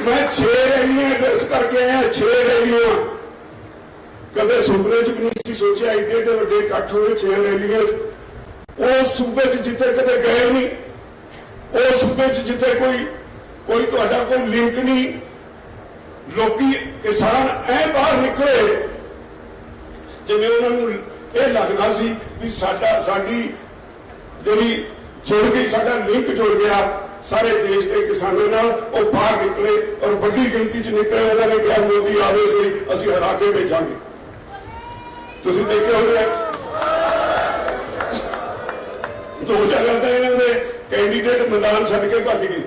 मैं 6 रैलियां एड्रेस करके आया, 6 रैलियां। कदे सुपने च भी नहीं सोचा एडे एडे वड्डे इकट्ठ होए 6 रैलियां। उस सूबे च जिथे कदे गए नहीं, उस सूबे च जिथे कोई तुहाडा कोई लिंक नहीं, लोकी किसान ऐ बाहर निकले जिवें उन्हां नूं ये लगदा सी भी साडी जिहड़ी जुड़ गई, साडा लिंक जुड़ गया सारे देश के किसानों नाल। वो बाहर निकले और बड़ी गिनती च निकले। उन्होंने कहा मोदी आवे से असीं हरा के भेजांगे। तुसीं देखे होणे 2 जगह तो इन्हों के कैंडीडेट मैदान छड़ के भज गए,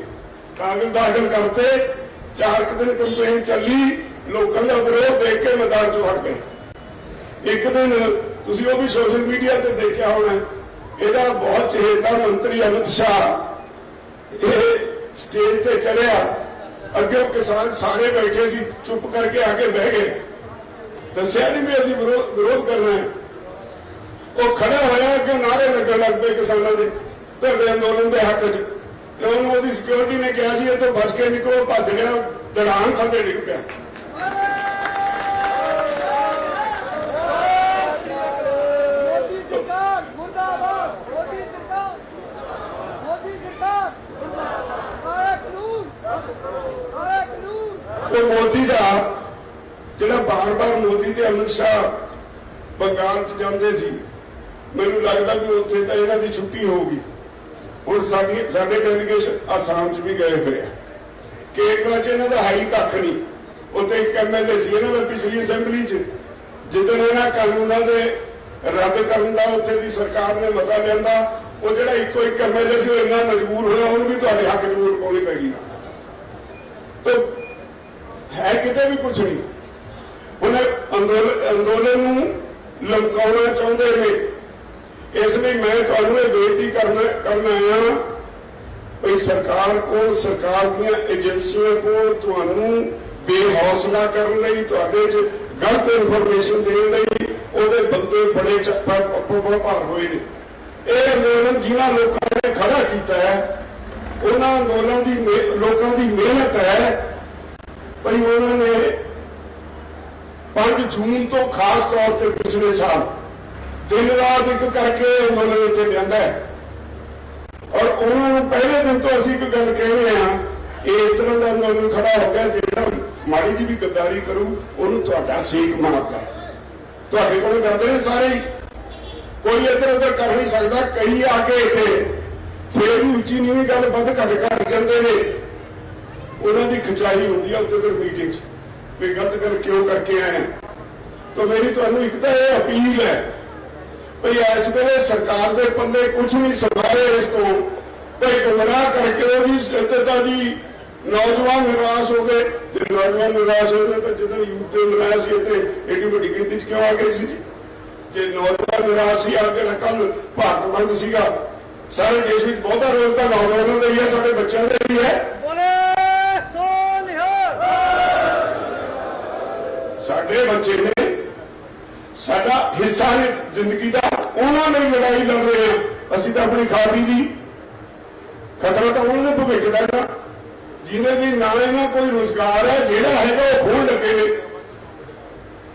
कागज दाखिल करते, 4 दिन कंपेन चली, लोगों का विरोध देख के मैदान चो हट गए। एक दिन तुसीं वो भी सोशल मीडिया ते देखा होना, ਇਹਦਾ बहुत चहेता मंत्री अमित शाह ये स्टेज ते चढ़िया, अगे किसान सारे बैठे सी, चुप करके आके बह गए, दसिया नहीं भी असीं विरोध करना है। वो खड़ा होया कि नारे लगन लग पे किसानों के धरने अंदोलन के हक च, तो उन्होंने सिक्योरिटी ने कहा जी इतों बच के निकलो, भज गया, दड़ान थले डिग पिया। तो मोदी का जिहड़ा बार-बार मोदी ते अमित शाह बंगाल च जांदे सी, मैनूं लगदा भी उत्थे तां इन्हां दी छुट्टी होगी। हुण साडे डेलीगेशन आसाम च भी गए हुए हैं, केरला च इन्हां दा हाई कख नहीं, उत्थे एक MLA सी इन्हां दा पिछली असैंबली च, जिदन इन्हां कानूनां दे रद्द करन दा उत्थे दी सरकार ने मता लिआंदा, वो जिहड़ा इक्को एक MLA सी इन्ना मजबूर होया, उहनूं भी तुहाडे हक च वोट पाउणी पैगी। तो है किते भी कुछ नहीं, उन्हें अंदोलन लमकाउना चाहते हैं। इसलिए मैं तुहानूं ये बेनती करना आया भाई, सरकार को, सरकार दीआं एजेंसियां को तुहानूं बेहौसला करन लई, तुहाडे च गलत इन्फॉर्मेशन देण लई उहदे बंदे बड़े भार होए ने। ये अंदोलन जिन्हां लोकां ने खड़ा कीता है, उन्हां अंदोलन दी लोकां दी मेहनत है, पर उन्होंने 5 जून तो खास तौर पर पिछले साल दिन रात एक करके अंदोलन इत्थे लिआंदा है। और उन्होंने पहले दिन तो असीं एक गल कह रहे हैं, इस तरह का अंदोलन खड़ा हो गया, जिहड़ा माड़ी जी भी गद्दारी करू उन्होंने तुहाडा सेक मारदा। तुहाडे कोल डरदे ने सारे, कोई इधर उधर कर नहीं सकता। कई आके इत्थे फिर भी उच्ची नीवीं गल वध घट कर जांदे ने, उन्होंने खिंचाई होंगी है उत्थे फिर मीटिंग भी गलत गल क्यों करके आए। तो मेरी तुहानूं एक तो यह अपील है भाई, इस वेले सरकार के पल्ले कुछ नहीं सिवाए इस तो भाई गुमराह करके भी जी नौजवान निराश हो गए। जो नौजवान निराश हो गए तो जितने यूथ के निराश सी इतने एडी वड्डी गिनती क्यों आ गई सी? जे नौजवान निराश सी आ जिहड़ा कल भारत बंद सीगा, सारे देश में बहुता रोल तो नौजवानों का ही है, साडे बच्चों का ही है। साडे बच्चे ने साडा हिस्सा ने जिंदगी का, उन्होंने लड़ाई लड़ रहे हैं, असीं तो अपनी खा पी ली। खतरा तो उन्होंने भविख का ना, जिन्हें भी ना इन्हें कोई रोजगार है, जिहड़ा हैगा वो खोण लगे ने।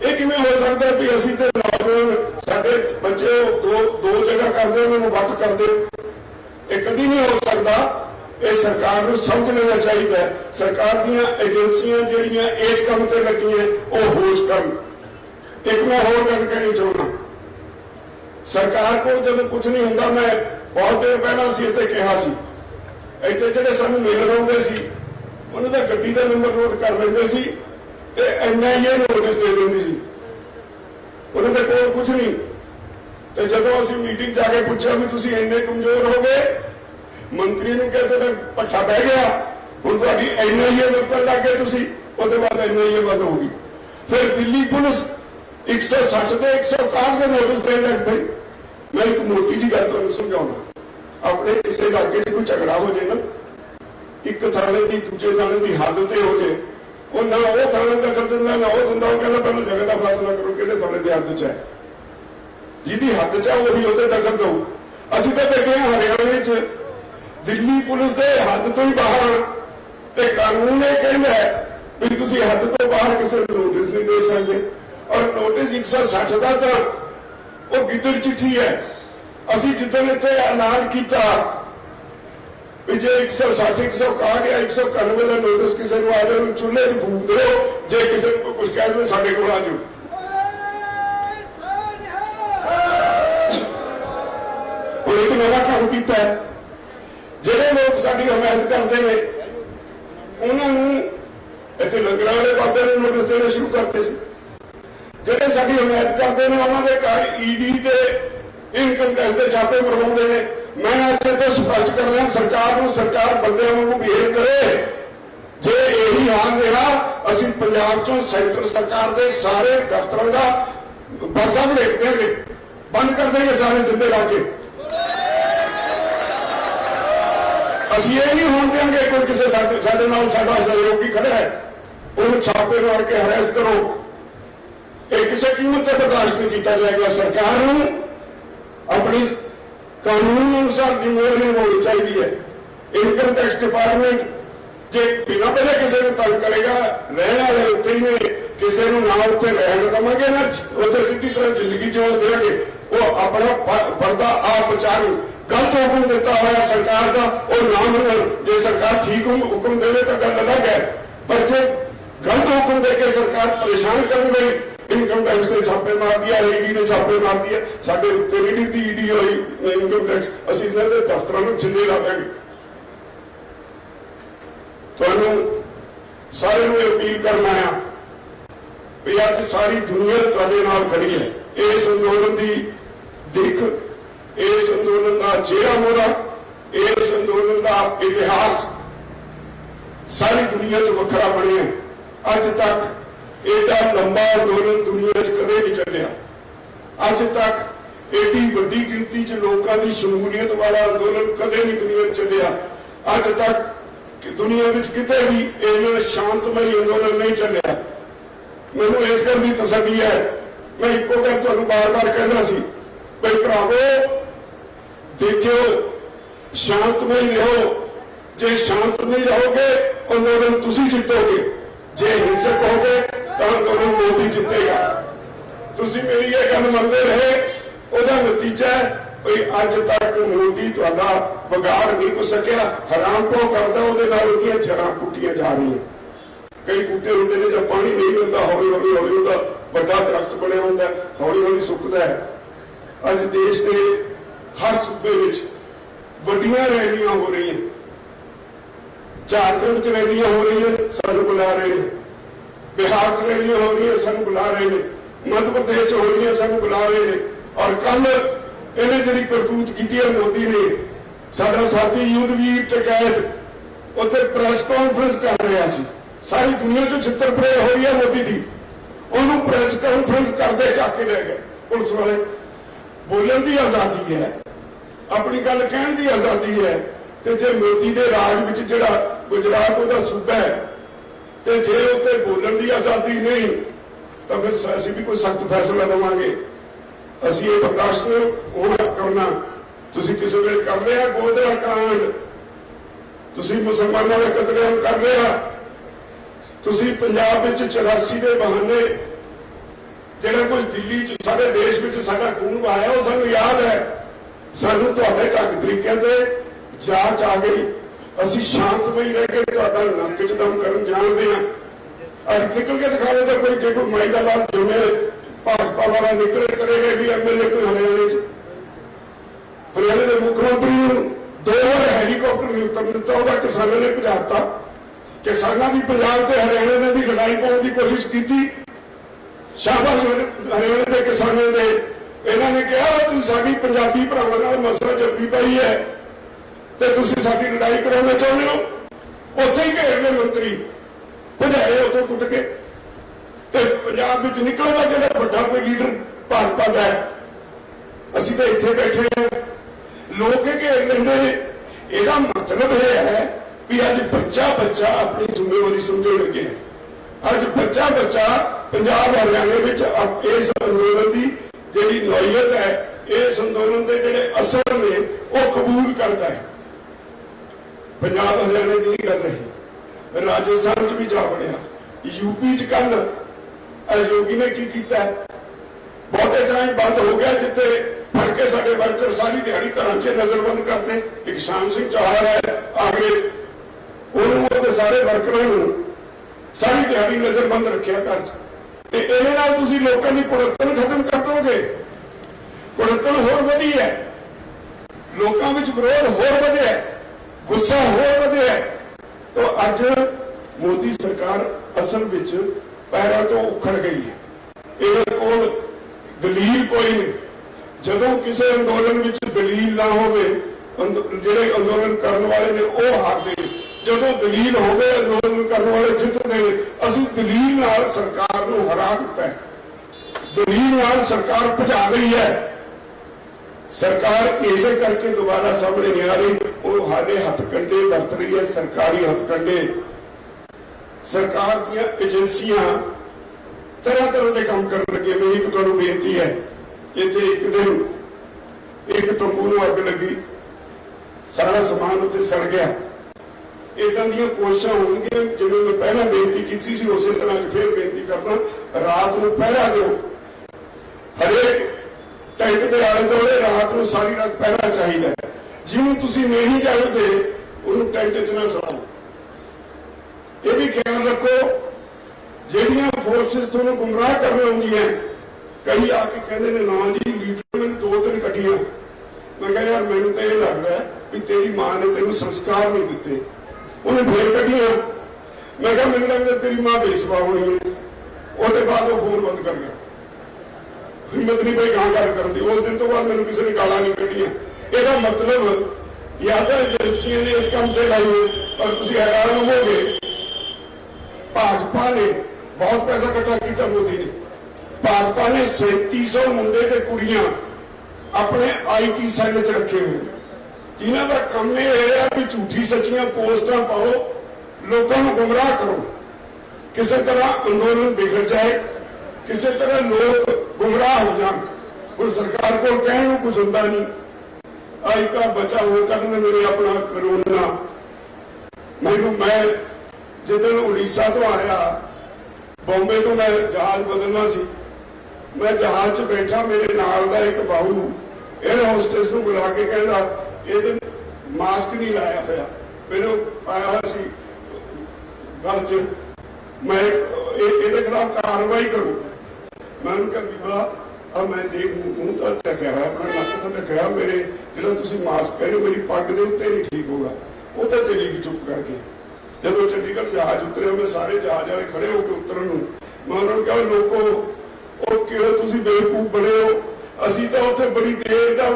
ये किवें हो सकता है भी असीं ते नौजवान साडे बच्चे दो जगह करदे, उन्होंने वख करदे? ये कदी नहीं हो सकता। ये सरकार को समझ लेना चाहिए। सरकार दीआं एजेंसियां जिहड़ियां इस काम ते लगियां वो होश करन। एक मैं होर गल कहनी चाहुंदा, सरकार को जब कुछ नहीं हुंदा, मैं बहुत देर पहला सी इत्थे कहा सी, इत्थे जिहड़े सानूं मिलण आउंदे सी उन्हां दा गड्डी दा नंबर नोट कर लैंदे सी ते NIA नोटिस दे दिंदी सी, उन्हां दे कोल कुछ नहीं। ते जदों असीं मीटिंग जाके पुछिआ भी तुसीं इन्ने कमजोर हो गए, मंत्री ने कहा तुहाडा पट्ठा बह गया, हुण तुहाडी NIA वरतण लग गए तुसीं, उसदे बाद NIA बंद हो गई। फिर दिल्ली पुलिस 160 ते 161 के नोटिस देने लग पई। मैं एक मोटी जी गल तुहानूं समझाउणा, अपने किसी इलाके च कोई झगड़ा हो जाए ना, एक थाने की दूजे थाने की हद ते हो जाए, वो ना वो थाने दखल दिंदा ना वो दिंदा, वो कहता पहले जगह का फैसला करो किहड़े थाने की हद च है, जिहदी हद च है वही उत्ते दखल दो। असीं तां बैठे हां हरियाणे च, दिल्ली पुलिस के हद तो ही बाहर, ते कानून ये कहता है भी तुसीं हद तो बाहर किसी को नोटिस नहीं दे सकते। और नोटिस 160 का तो वो गिद्दड़ चिट्ठी है। असीं जिद्दण इत्थे ऐलान किया भी जे 160 161 या 191 का नोटिस किसी को आ जाए चूल्हे च फूक दो, जे किसी को कुछ कह दो साडे कोल आ जाओ। और एक नवा काम किया है, ਜਿਹੜੇ लोग साडी हमायत करते हैं उन्होंने इतने लंगर वाले बाबे ने नोटिस देने शुरू करते थे। ਜਿਹੜੇ ਸਾਡੀ ਹਮਾਇਤ ਕਰਦੇ ਨੇ ਉਹਨਾਂ ਦੇ ਘਰ ED ਤੇ ਇਨਕਮ ਟੈਕਸ ਦੇ ਛਾਪੇ ਮਰਵਾਉਂਦੇ ਨੇ। मैं अज तो स्पष्ट कर रहा सरकार नूं, सरकार बंदे वांगू बिहेव करे। जे यही हाल रहा असीं पंजाब चों सेंटर सरकार के सारे दफ्तरों का बसां उड़ेक देंगे, बंद कर देंगे सारे जिंदे ला के। ਅਸੀਂ ਇਹ ਨਹੀਂ ਹੋਣ ਦੇंगे कोई किसी ਸਾਡੇ ਨਾਲ ਸਾਡਾ सहयोगी खड़ा है ਉਹਨੂੰ छापे मार के हरैस करो। ਇਹ ਕਿਸੇ कीमत ਤੇ बर्दाश्त नहीं किया जाएगा। सरकार ਨੂੰ अपनी कानून अनुसार जिम्मेवारी निभानी चाहिए है। इनकम टैक्स डिपार्टमेंट जे बिना पहले किसी को तंग करेगा, रहने वाले उत्थे ही ने, किसी को ना उत्थे रहन देवांगे ना उत्थे सीधी तरह जिंदगी जिउण देंगे। वो अपना पर्दा आप बचाओ। गलत हुक्म दिता हुआ सरकार का और ना मनन, जो सरकार ठीक हुक्म देवे तो गल अलग है, पर जो गलत हुक्म देके सरकार परेशान कर गई, इनकम टैक्स ने छापे मार दिया, ईडी ने छापे मार दिया, साडे उत्ते रीडी दी ईडी होई इनकम टैक्स, असीं इन्हां दे दफ्तरां नूं छिंदे ला देंगे। तुहानूं सारे नूं अपील करना है भी अज सारी दुनिया तुहाडे नाल खड़ी है। इस अंदोलन की दिख, इस अंदोलन का चेहरा मोहरा, इस अंदोलन का इतिहास सारी दुनिया च वखरा बने। अज तक एडा लंबा अंदोलन दुनिया च कदे नहीं चलिया। अज तक एडी वड्डी गिनती च लोगों की शमूलीयत वाला अंदोलन कदे नहीं दुनिया चलिया। अज तक दुनिया में किते भी इन्ना शांतमई अंदोलन नहीं चलिया। मैनूं इस गल की तसल्ली है, मैं इको गल तुहानूं बार बार कहना सी भाई भरावो देखियो शांतमई रहो। जे शांतमई रहोगे अंदोलन तुसीं जितोगे, जे हिंसक होगे तो अंदोलन मोदी जितेगा। तुसीं मेरी ये गल मनदे रहे, उहदा नतीजा है भाई अज तक मोदी तुहाडा बिगाड़ नहीं हो सकिया। हराम पो करदा उहदे नाल उहदियां जड़ां पुट्टियां जा रही। कई बूटे होंदे ने जब पानी नहीं मिलता हौली हौली हौली उहदा बड़ा दरख्त बनिया हुंदा है, हौली हौली सुकदा है। अज देश के हर सूबे विच वड्डियां रैलियां हो रही हैं। झारखंड च रैलियां हो रही हैं, सानू बुला रहे हैं। बिहार च रैलियां हो रही हैं, सानू बुला रहे हैं। मध्य प्रदेश हो रही हैं, सानू बुला रहे हैं। और कल इन्हें जिहड़ी करतूत की है मोदी ने, साडा साथी युद्धवीर टकैत उत्थे प्रैस कॉन्फ्रेंस कर रहा सी। सारी दुनिया चो छित्तर परे हो रही है मोदी की, उन्होंने प्रैस कॉन्फ्रेंस करते चाके ले गए पुलिस वाले। बोलने की आज़ादी है, अपनी गल कहने की आज़ादी है। तो जे मोदी के राज में जिहड़ा गुजरात उहदा सूबा है, तो जे उत्ते बोलने की आज़ादी नहीं तो फिर असीं भी कोई सख्त फैसला लवांगे। असीं ये बर्दाश्त होना करना। तुसीं किसी वेले कर लिया गोधरा कांड, तुसीं मुसलमानों का कतलेआम कर लिया, तुसीं पंजाब विच 84 के बहाने जिहड़ा कुछ दिल्ली च सारे देश में साडा खून वहाया वो सानूं याद है। सानूं तुहाडे ढंग तरीकिਆਂ ते जांच आ गई। असीं शांतमई रह के तुहाडा नक्क च दम करन जाणदे हां। अज निकल के दिखावे तो कोई जे कोई माई दा लाल जुमे भाजपा वाला निकले करेगा भी एमएलए कोई हरियाणे के मुख्यमंत्री नूं 2 बार हैलीकॉप्टर नहीं उतरन दिता, उहदा किसानों ने भजाता। किसानों की पंजाब ते हरियाणे की लड़ाई पाउण की कोशिश की। शाबाश हरियाणे के किसानों के। इन्होंने कहा तुसीं साडी पंजाबी भरावां नाल मसला जल्दी पाई है तो तुसीं साडी लड़ाई कराउणा चाहुंदे हो। उत्थे ही घेर ले मंत्री, भजाए उत्थों कुट के। तो पंजाब विच निकलदा जिहड़ा वड्डा कोई लीडर भाजपा दा है, असीं तो इत्थे बैठे हैं, लोग घेर लैंदे ने। इहदा मतलब यह है भी अज बच्चा बच्चा अपनी जिम्मेवारी समझण लगे है। अज बच्चा बच्चा पंजाब हरियाणे विच इस अंदोलन की जिहड़ी नौईयत है, इस अंदोलन के जिहड़े असर ने वो कबूल करता है। पंजाब हरियाणे की गल रही, राजस्थान च भी जा वड़िया, यूपी च कल योगी ने की किया है, बहुते टाइम बंद हो गया जिथे फड़ के साडे वर्कर सारी दिहाड़ी घरां च नजरबंद करते। एक शाम सिंह चौहान है आगे, उन्होंने सारे वर्करां नूं सारी दिहाड़ी नजरबंद रखिया घर च। इहदे नाल तुसीं लोकां दी कुड़त्तन खत्म कर दोगे। कुड़त्तन होर वधी है, लोकां विच विरोध होर वधिया, गुस्सा होर वधिया। तो अज मोदी सरकार असल विच पैरों तो उखड़ गई है। इहदे कोल दलील कोई नहीं। जदों किसी अंदोलन विच दलील ना होवे ਜਿਹੜੇ ਅੰਦੋਲਨ ਕਰਨ ਵਾਲੇ ਨੇ ਉਹ ਹਾਰਦੇ ਨੇ। ਜਦੋਂ ਦਲੀਲ ਹੋਵੇ ਅੰਦੋਲਨ ਕਰਨ ਵਾਲੇ ਜਿੱਤਦੇ ਨੇ। ਅਸੀਂ ਦਲੀਲ ਨਾਲ ਸਰਕਾਰ ਨੂੰ ਹਰਾ ਦਿੱਤਾ ਹੈ, ਦਲੀਲ ਨਾਲ ਸਰਕਾਰ ਭਜਾ ਗਈ ਹੈ। ਸਰਕਾਰ ਇਸੇ ਕਰਕੇ ਦੁਬਾਰਾ ਸਾਹਮਣੇ ਨਹੀਂ ਆ ਰਹੀ। ਉਹ ਹਾਲੇ ਹੱਥਕੰਡੇ ਵਰਤ ਰਹੀ ਹੈ, ਸਰਕਾਰੀ ਹੱਥਕੰਡੇ। ਸਰਕਾਰ ਦੀਆਂ ਏਜੰਸੀਆਂ ਤਰ੍ਹਾਂ ਤਰ੍ਹਾਂ ਦੇ ਕੰਮ ਕਰਨ ਲੱਗੇ। ਮੇਰੀ ਇੱਕ ਤੁਹਾਨੂੰ ਬੇਨਤੀ ਹੈ, ਇੱਥੇ ਇੱਕ ਦਿਨ ਇੱਕ ਤੰਬੂ ਨੂੰ ਅੱਗ ਲੱਗੀ, ਸਾਰਾ ਸਮਾਨ ਉੱਥੇ ਸੜ ਗਿਆ। ਇਦਾਂ ਦੀਆਂ ਕੋਸ਼ਿਸ਼ਾਂ ਹੋਣਗੀਆਂ। ਜਿਵੇਂ ਮੈਂ ਪਹਿਲਾਂ ਬੇਨਤੀ ਕੀਤੀ ਸੀ ਉਸੇ ਤਰ੍ਹਾਂ ਫਿਰ ਬੇਨਤੀ ਕਰਦਾ, ਰਾਤ ਨੂੰ ਪਹਿਰਾ ਦਿਓ। ਹਰੇਕ ਟੈਂਟ ਦੇ ਆਲੇ ਦੁਆਲੇ ਰਾਤ ਨੂੰ ਸਾਰੀ ਰਾਤ ਪਹਿਰਾ ਚਾਹੀਦਾ। ਜਿਹਨੂੰ ਤੁਸੀਂ ਨਹੀਂ ਜਾਣਦੇ ਉਹਨੂੰ ਟੈਂਟ 'ਚ ਨਾ ਸੜਾਓ। ਇਹ ਵੀ ਖਿਆਲ ਰੱਖੋ, ਜਿਹੜੀਆਂ ਫੋਰਸਿਸ ਤੁਹਾਨੂੰ ਗੁੰਮਰਾਹ ਕਰਨ ਆਉਂਦੀਆਂ, ਕਈ ਆ ਕੇ ਕਹਿੰਦੇ ਨੇ ਨਾ ਜੀ ਲੀਡਰ ਮੈਨੂੰ 2 ਦਿਨ ਕੱਢੀਆਂ। ਮੈਂ ਕਿਹਾ ਯਾਰ ਮੈਨੂੰ ਤਾਂ ਇਹ ਲੱਗਦਾ ਵੀ ਤੇਰੀ ਮਾਂ ਨੇ ਤੈਨੂੰ ਸੰਸਕਾਰ ਨਹੀਂ ਦਿੱਤੇ, ਉਹਨੇ ਫੇਰ ਕੱਢੀਆਂ। ਮੈਂ ਕਿਹਾ ਮੈਨੂੰ ਲੱਗਦਾ ਤੇਰੀ ਮਾਂ ਬੇਸਵਾ ਹੋਣੀ ਹੈ। ਉਹਦੇ ਬਾਅਦ ਉਹ ਫੋਨ ਬੰਦ ਕਰ ਗਿਆ, ਹਿੰਮਤ ਨਹੀਂ ਪਈ ਗਾਂ ਗੱਲ ਕਰਨ ਦੀ। ਉਸ ਦਿਨ ਤੋਂ ਬਾਅਦ ਮੈਨੂੰ ਕਿਸੇ ਨੇ ਗਾਲਾਂ ਨਹੀਂ ਕੱਢੀਆਂ। ਇਹਦਾ ਮਤਲਬ ਜਾਂ ਤਾਂ ਏਜੰਸੀਆਂ ਨੇ ਇਸ ਕੰਮ ਤੇ ਲਾਈ, ਪਰ ਤੁਸੀਂ ਹੈਰਾਨ ਹੋਵੋਗੇ ਭਾਜਪਾ ਨੇ ਬਹੁਤ ਪੈਸਾ ਇਕੱਠਾ ਕੀਤਾ। ਮੋਦੀ ਨੇ, ਭਾਜਪਾ ਨੇ 3700 ਮੁੰਡੇ ਤੇ ਕੁੜੀਆਂ ਆਪਣੇ IT ਸੈੱਲ 'ਚ ਰੱਖੇ ਹੋਏ। ਇਹਨਾਂ ਦਾ ਕੰਮ ਇਹ ਹੈ ਕਿ ਝੂਠੀ ਸੱਚੀਆਂ ਪੋਸਟਾਂ ਪਾਓ, ਲੋਕਾਂ ਨੂੰ ਗੁੰਮਰਾਹ ਕਰੋ, ਕਿਸੇ ਤਰ੍ਹਾਂ ਅੰਦੋਲਨ ਵਿਗੜ ਜਾਏ, ਕਿਸੇ ਤਰ੍ਹਾਂ ਲੋਕ ਗੁੰਮਰਾਹ ਹੋ ਜਾਣ। ਹੁਣ ਸਰਕਾਰ ਕੋਲ ਕਹਿਣ ਨੂੰ ਕੁਝ ਹੁੰਦਾ ਨਹੀਂ। ਆਈ ਕਾ ਬਚਾ ਹੋ ਕੱਢਣ ਮੇਰੇ ਆਪਣਾ ਕਰੋਨਾ। ਮੈਂ ਜਦੋਂ ਉੜੀਸਾ ਤੋਂ ਆਇਆ, ਬੰਬੇ ਤੋਂ ਮੈਂ ਜਹਾਜ਼ ਬਦਲਣਾ ਸੀ। ਮੈਂ ਜਹਾਜ਼ 'ਚ ਬੈਠਾ, ਮੇਰੇ ਨਾਲ ਦਾ ਇੱਕ ਬਾਹੂ 에ਅਰ ਹੋਸਟੈਸ ਨੂੰ ਬੁਲਾ ਕੇ ਕਹਿੰਦਾ ਇਹਦੇ ਮਾਸਕ ਨਹੀਂ ਲਾਇਆ ਹੋਇਆ। ਮੈਨੂੰ ਆਇਆ ਹੋਇਆ ਸੀ ਗੱਲ 'ਚ, ਮੈਂ ਇਹਦੇ ਖਿਲਾਫ ਕਾਰਵਾਈ ਕਰੋ। ਮੈਂ ਉਹਨੂੰ ਕਿਹਾ ਬੀਬਾ ਆ ਮੈਂ ਦੇਖ ਮੂੰਹ ਤਾਂ ਢੱਕਿਆ ਹੋਇਆ, ਆਪਣਾ ਨੱਕ ਤਾਂ ਢੱਕਿਆ, ਮੇਰੇ ਜਿਹੜਾ ਤੁਸੀਂ ਮਾਸਕ ਕਹਿੰਦੇ ਮੇਰੀ ਪੱਗ ਦੇ ਉੱਤੇ ਨਹੀਂ ਠੀਕ ਹੋਗਾ। ਉਹ ਤਾਂ ਚਲੀ ਗਈ ਚੁੱਪ ਕਰਕੇ। ਜਦੋਂ ਚੰਡੀਗੜ੍ਹ ਜਹਾਜ਼ ਉਤਰਿਆ, ਮੈਂ ਸਾਰੇ ਜਹਾਜ਼ ਵਾਲੇ ਖੜੇ ਹੋ ਕੇ ਉਤਰਨ ਨੂੰ, ਮੈਂ ਉਹਨਾਂ ਨੂੰ ਕਿਹਾ ਲੋਕੋ ਉਹ ਕਿਉਂ ਤੁਸੀਂ ਬੇਵਕੂਫ ਬਣੇ ਹੋ। ਅਸੀਂ ਤਾਂ ਉੱਥੇ ਬੜੀ ਦੇਰ ਦਾ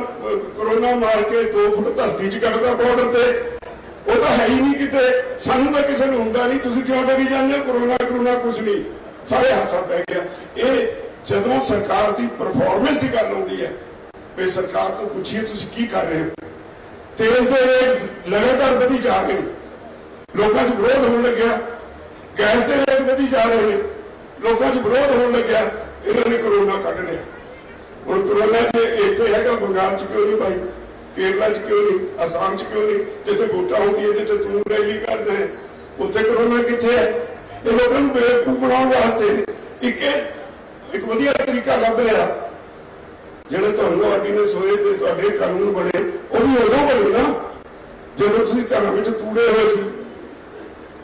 ਕਰੋਨਾ ਮਾਰ ਕੇ 2 ਫੁੱਟ ਧਰਤੀ 'ਚ ਕੱਢਦਾ ਬਾਰਡਰ ਤੇ, ਉਹ ਤਾਂ ਹੈ ਹੀ ਨਹੀਂ ਕਿਤੇ। ਸਾਨੂੰ ਤਾਂ ਕਿਸੇ ਨੂੰ ਹੁੰਦਾ ਨਹੀਂ, ਤੁਸੀਂ ਕਿਉਂ ਡਰੀ ਜਾਂਦੇ ਹੋ? ਕਰੋਨਾ ਕੁਛ ਨਹੀਂ। ਸਾਰੇ ਹਾਸਾ ਪੈ ਗਿਆ। ਇਹ ਜਦੋਂ ਸਰਕਾਰ ਦੀ ਪਰਫਾਰਮੈਂਸ ਦੀ ਗੱਲ ਆਉਂਦੀ ਹੈ, ਵੀ ਸਰਕਾਰ ਤੋਂ ਪੁੱਛੀਏ ਤੁਸੀਂ ਕੀ ਕਰ ਰਹੇ ਹੋ। ਤੇਲ ਦੇ ਰੇਟ ਲਗਾਤਾਰ ਵਧੀ ਜਾ ਰਹੇ ਨੇ, ਲੋਕਾਂ 'ਚ ਵਿਰੋਧ ਹੋਣ ਲੱਗਿਆ। ਗੈਸ ਦੇ ਰੇਟ ਵਧੀ ਜਾ ਰਹੇ ਨੇ, ਲੋਕਾਂ 'ਚ ਵਿਰੋਧ ਹੋਣ ਲੱਗਿਆ। ਇਹਨਾਂ ਨੇ ਕਰੋਨਾ ਕੱਢ ਲਿਆ। ਹੁਣ ਕਰੋਨਾ ਜੇ ਇੱਥੇ ਹੈਗਾ, ਬੰਗਾਲ 'ਚ ਕਿਉਂ ਨਹੀਂ ਭਾਈ, ਕੇਰਲਾ 'ਚ ਕਿਉਂ ਨਹੀਂ, ਅਸਾਮ 'ਚ ਕਿਉਂ ਨਹੀਂ? ਜਿੱਥੇ ਵੋਟਾਂ ਹੁੰਦੀਆਂ, ਜਿੱਥੇ ਤੂੰ ਰੈਲੀ ਕਰਦਾ ਹੈ, ਉੱਥੇ ਕਰੋਨਾ ਕਿੱਥੇ ਹੈ? ਇਹ ਲੋਕਾਂ ਨੂੰ ਬੇਵਕੂਫ ਬਣਾਉਣ ਵਾਸਤੇ ਇੱਕ ਵਧੀਆ ਤਰੀਕਾ ਲੱਭ ਲਿਆ। ਜਿਹੜੇ ਤੁਹਾਨੂੰ ਆਰਡੀਨੈਂਸ ਹੋਏ ਤੇ ਤੁਹਾਡੇ ਕਾਨੂੰਨ ਬਣੇ, ਉਹ ਵੀ ਉਦੋਂ ਬਣੇ ਨਾ ਜਦੋਂ ਤੁਸੀਂ ਘਰਾਂ ਵਿੱਚ ਤੂੜੇ ਹੋਏ ਸੀ,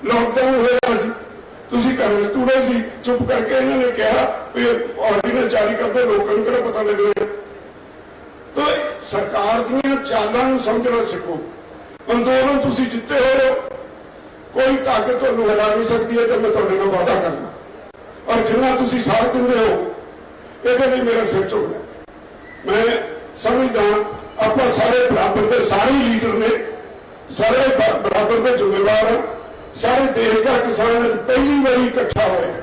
ਲਾਕਡਾਊਨ ਹੋਇਆ ਸੀ, ਤੁਸੀਂ ਘਰਾਂ ਵਿੱਚ ਤੂੜੇ ਸੀ। ਚੁੱਪ ਕਰਕੇ ਇਹਨਾਂ ਨੇ ਕਿਹਾ ਵੀ ਆਰਡੀਨੈਂਸ ਜਾਰੀ ਕਰਦੇ, ਲੋਕਾਂ ਨੂੰ ਕਿਹੜਾ ਪਤਾ ਲੱਗਣਾ। ਤਾਂ ਸਰਕਾਰ ਦੀਆਂ ਚਾਲਾਂ ਨੂੰ ਸਮਝਣਾ ਸਿੱਖੋ। ਅੰਦੋਲਨ ਤੁਸੀਂ ਜਿੱਤੇ ਹੋ, ਕੋਈ ਤਾਕਤ ਤੁਹਾਨੂੰ ਹਿਲਾ ਨਹੀਂ ਸਕਦੀ ਹੈ, ਤਾਂ ਮੈਂ ਤੁਹਾਡੇ ਨਾਲ ਵਾਅਦਾ ਕਰਦਾ। ਔਰ ਜਿੰਨਾ ਤੁਸੀਂ ਸਾਥ ਦਿੰਦੇ ਹੋ, ਇਹਦੇ ਲਈ ਮੇਰਾ ਸਿਰ ਝੁਕਦਾ। ਮੈਂ ਸਮਝਦਾ ਆਪਾਂ ਸਾਰੇ ਬਰਾਬਰ ਦੇ, ਸਾਰੇ ਲੀਡਰ ਨੇ, ਸਾਰੇ ਬਰਾਬਰ ਦੇ ਜ਼ਿੰਮੇਵਾਰ ਹਨ। ਸਾਰੇ ਦੇਸ਼ ਦਾ ਕਿਸਾਨ ਪਹਿਲੀ ਵਾਰੀ ਇਕੱਠਾ ਹੋਇਆ।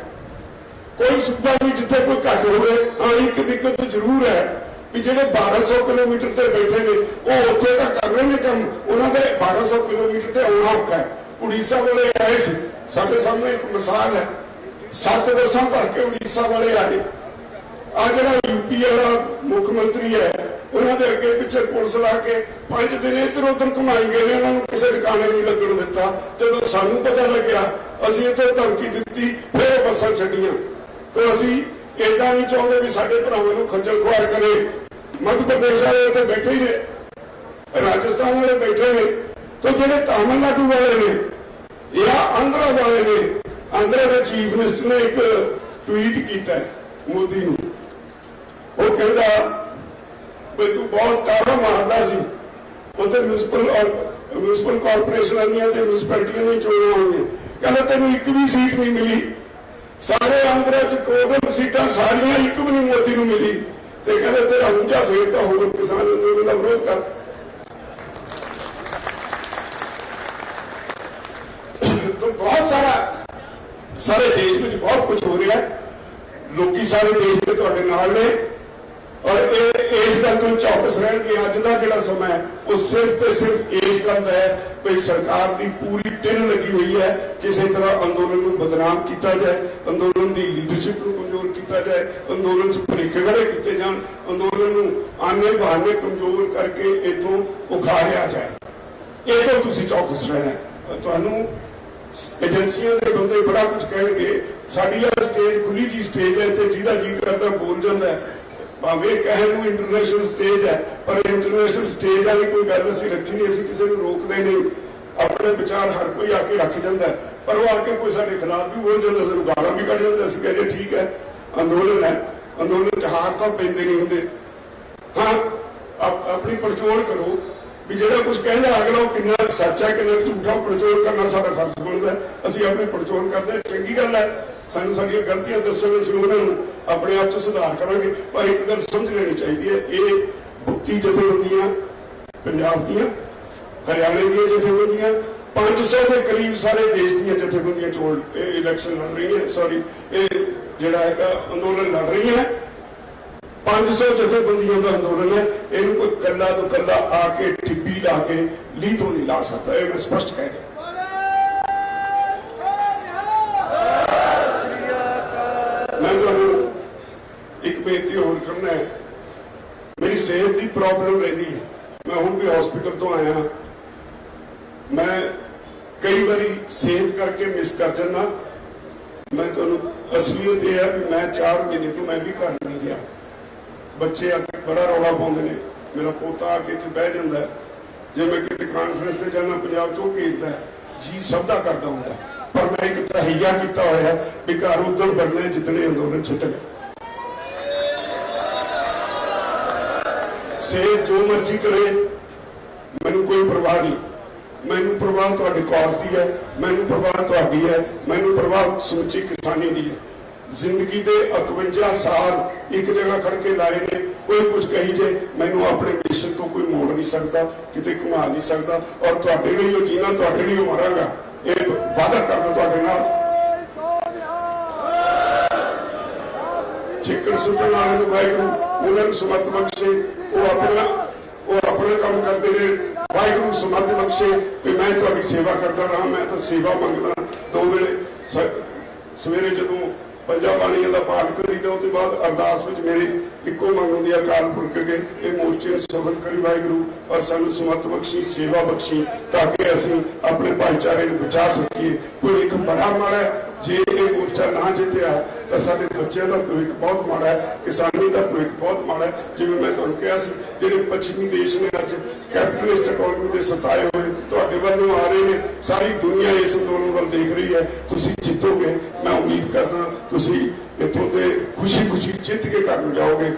ਕੋਈ ਸੂਬਾ ਨਹੀਂ ਜਿੱਥੇ ਕੋਈ ਘੱਟ ਹੋਵੇ। ਹਾਂ, ਇੱਕ ਦਿੱਕਤ ਜ਼ਰੂਰ ਹੈ ਵੀ ਜਿਹੜੇ 1200 ਕਿਲੋਮੀਟਰ ਤੇ ਬੈਠੇ ਨੇ, ਉਹ ਉੱਥੇ ਤਾਂ ਕਰ ਰਹੇ ਨੇ ਕੰਮ, ਉਹਨਾਂ ਦੇ 1200 ਕਿਲੋਮੀਟਰ ਤੇ ਆਉਣਾ ਔਖਾ ਹੈ। ਉੜੀਸਾ ਵਾਲੇ ਆਏ ਸੀ, ਸਾਡੇ ਸਾਹਮਣੇ ਇੱਕ ਮਿਸਾਲ ਹੈ। 7 ਬੱਸਾਂ ਭਰ ਕੇ ਉੜੀਸਾ ਵਾਲੇ ਆਏ। ਆ ਜਿਹੜਾ ਯੂਪੀ ਵਾਲਾ ਮੁੱਖ ਮੰਤਰੀ ਹੈ, ਉਹਨਾਂ ਦੇ ਅੱਗੇ ਪਿੱਛੇ ਪੁਲਿਸ ਲਾ ਕੇ 5 ਦਿਨ ਇੱਧਰ ਉੱਧਰ ਘੁਮਾਈ ਗਏ ਨੇ, ਉਹਨਾਂ ਨੂੰ ਕਿਸੇ ਟਿਕਾਣੇ ਨਹੀਂ ਲੱਗਣ ਦਿੱਤਾ। ਜਦੋਂ ਸਾਨੂੰ ਪਤਾ ਲੱਗਿਆ, ਅਸੀਂ ਇੱਥੇ ਧਮਕੀ ਦਿੱਤੀ, ਫਿਰ ਬੱਸਾਂ ਛੱਡੀਆਂ। ਤਾਂ ਅਸੀਂ ਏਦਾਂ ਨਹੀਂ ਚਾਹੁੰਦੇ ਵੀ ਸਾਡੇ ਭਰਾਵਾਂ ਨੂੰ ਖੱਜਲ ਖੁਆਰ ਕਰੇ। ਮੱਧ ਪ੍ਰਦੇਸ਼ ਵਾਲੇ ਉੱਥੇ ਬੈਠੇ ਹੀ ਨੇ, ਰਾਜਸਥਾਨ ਵਾਲੇ ਬੈਠੇ ਨੇ, ਤਾਂ ਜਿਹੜੇ ਤਾਮਿਲਨਾਡੂ ਵਾਲੇ ਨੇ ਜਾਂ ਆਂਧਰਾ ਵਾਲੇ ਨੇ, ਆਂਧਰਾ ਦੇ ਚੀਫ ਮਿਨਿਸਟਰ ਨੇ ਇੱਕ ਟਵੀਟ ਕੀਤਾ ਮੋਦੀ ਨੂੰ। ਉਹ ਕਹਿੰਦਾ ਵੀ ਤੂੰ ਬਹੁਤ ਟਾਰਾ ਮਾਰਦਾ ਸੀ, ਉੱਥੇ ਮਿਊਨਿਸਪਲ ਕਾਰਪੋਰੇਸ਼ਨਾਂ ਦੀਆਂ ਤੇ ਮਿਊਨਿਸਪੈਲਿਟੀਆਂ ਦੀਆਂ ਚੋਣਾਂ ਹੋਈਆਂ, ਕਹਿੰਦਾ ਤੈਨੂੰ ਇੱਕ ਵੀ ਸੀਟ ਨਹੀਂ ਮਿਲੀ। ਸਾਰੇ ਆਂਧਰਾ 'ਚ ਟੋਟਲ ਸੀਟਾਂ ਸਾਰੀਆਂ ਇੱਕ ਵੀ ਨਹੀਂ ਮੋਦੀ ਨੂੰ ਮਿਲੀ। ਤੇ ਕਹਿੰਦੇ ਤੇਰਾ ਉਂਝਾ ਫੇਰ ਤਾਂ ਹੋਰ ਕਿਸਾਨ ਅੰਦੋਲਨ ਦਾ ਵਿਰੋਧ ਕਰ। सारे देश में बहुत कुछ हो रहा है, लोग सारे देश के तुहाडे नाल ने, और इस गल तो चौकस रहने की अज का जिहड़ा समय है वो सिर्फ तो सिर्फ इस गल का है कि सरकार की पूरी टिन लगी हुई है किसी तरह अंदोलन को बदनाम किया जाए, अंदोलन की लीडरशिप को कमजोर किया जाए, अंदोलन च भुलेखे खड़े किए जान, अंदोलन को आने बहाने कमजोर करके इतों उखाड़िया जाए। ये तो तुसीं चौकस रहना है। तुहानूं एजेंसियां के बंदे बड़ा कुछ कहेंगे, साडी स्टेज खुली जी स्टेज है तो जिहदा जी करता बोल जाता है, भावे कहन इंटरनेशनल स्टेज है पर इंटरनेशनल स्टेज वाली कोई गल असीं रखी नहीं, असीं किसी को रोकते नहीं, अपने विचार हर कोई आके रख जाता है, पर वो आके कोई साडे खिलाफ भी बोल जाता, सानूं गालां भी कढ जाता, असीं कहते ठीक है अंदोलन है, अंदोलन च हार तां पैंदे नहीं हुंदे। हाँ अपनी पड़चोल करो भी जिहड़ा कुछ कहंदा अगला वो कितना सच है कितना झूठा, पड़चोल करना साडा फर्ज बनदा है, असीं अपनी पड़चोल करते हैं, चंगी गल है, सानूं साडीआं गलतियां दस्सण, असीं उन्हां नूं अपने आप च सुधार करांगे। पर एक गल समझ लेनी चाहिए है, ये भुक्ती जथेबंदियां पंजाब दियां, हरियाणे दियां जथेबंदियां 500 के करीब सारे देश दियां जथेबंदियां चोण इलैक्शन लड़ रही हैं, सॉरी ये जिहड़ा है अंदोलन लड़ रही हैं, 500 जथेबंदियों का अंदोलन है, इन्हू कोई कला तो कला आके ठिब्बी ला के ली तो नहीं ला सकता, ये मैं स्पष्ट कह दिया। मैं तुहानूं एक बेनती होर करना है, मेरी सेहत की प्रॉब्लम रही है, मैं हुण भी हॉस्पिटल तो आया, मैं कई बारी सेहत करके मिस कर जाना, मैं तुहानूं असलियत यह है कि मैं 4 महीने तो मैं भी घर नहीं गया, बच्चे आके बड़ा रौला पाते हैं, मेरा पोता आके इत्थे बह जाता है, जो मैं किसी कॉन्फ्रेंस से जाना पंजाब चो भेजता है, जी सब का करता होंगे, पर मैं एक तहैया किया होया भी घर उधर बनने जितने अंदोलन जित गए। सेहत जो मर्जी करे मैनू कोई परवाह नहीं, मैनू परवाह तुहाडे कॉज की है, मैनू परवाह तुहाडी है, मैनू परवाह समुची किसानी की है। जिंदगी के 51 साल एक जगह खड़ के लाए ने, कोई कुछ कही जे मैनू अपने मिशन तो कोई मोड़ नहीं सकता, किते घुमा नहीं सकता, और तुहाडे लिए जीना तुहाडे लिए मरांगा, ये वादा करना तुहाडे नाल। चिकन सुटण वाले नूं वाहिगुरू उन्हां नूं समर्थ बख्शे, वो अपना काम करते रहे, वाहिगुरू समर्थ बख्शे कि मैं तुहाडी सेवा करता रहा, मैं तो सेवा मंगदा। 2 वेले सवेरे जदों पंजाब बाणियां दा पाठ करीदा, उसके बाद अरदास विच मेरी इक्को मंग हुंदी है, अकाल पुरख अगे ये मोर्चे नूं सफल करी वाहिगुरू, और सानूं समर्थ बख्शी, सेवा बख्शी, ताकि असीं अपने भाईचारे नूं बचा सकीए। कोई एक बड़ा माड़ा है जे ये मोर्चा ना जितया तो साडे बच्चों का भविख बहुत माड़ा है, किसानी का भविख बहुत माड़ा है। जिवें मैं तुहानूं कहा सी, जिहड़े पश्चिमी देश ने अज कैपिटलिस्ट इकोनॉमी के सताए हुए तुहाडे वल्लों आ रहे हैं, सारी दुनिया इस अंदोलन वल देख रही है, तुसीं जितोगे, मैं उम्मीद करदा तुसीं इत्थों ते खुशी खुशी जित के घर नूं जाओगे।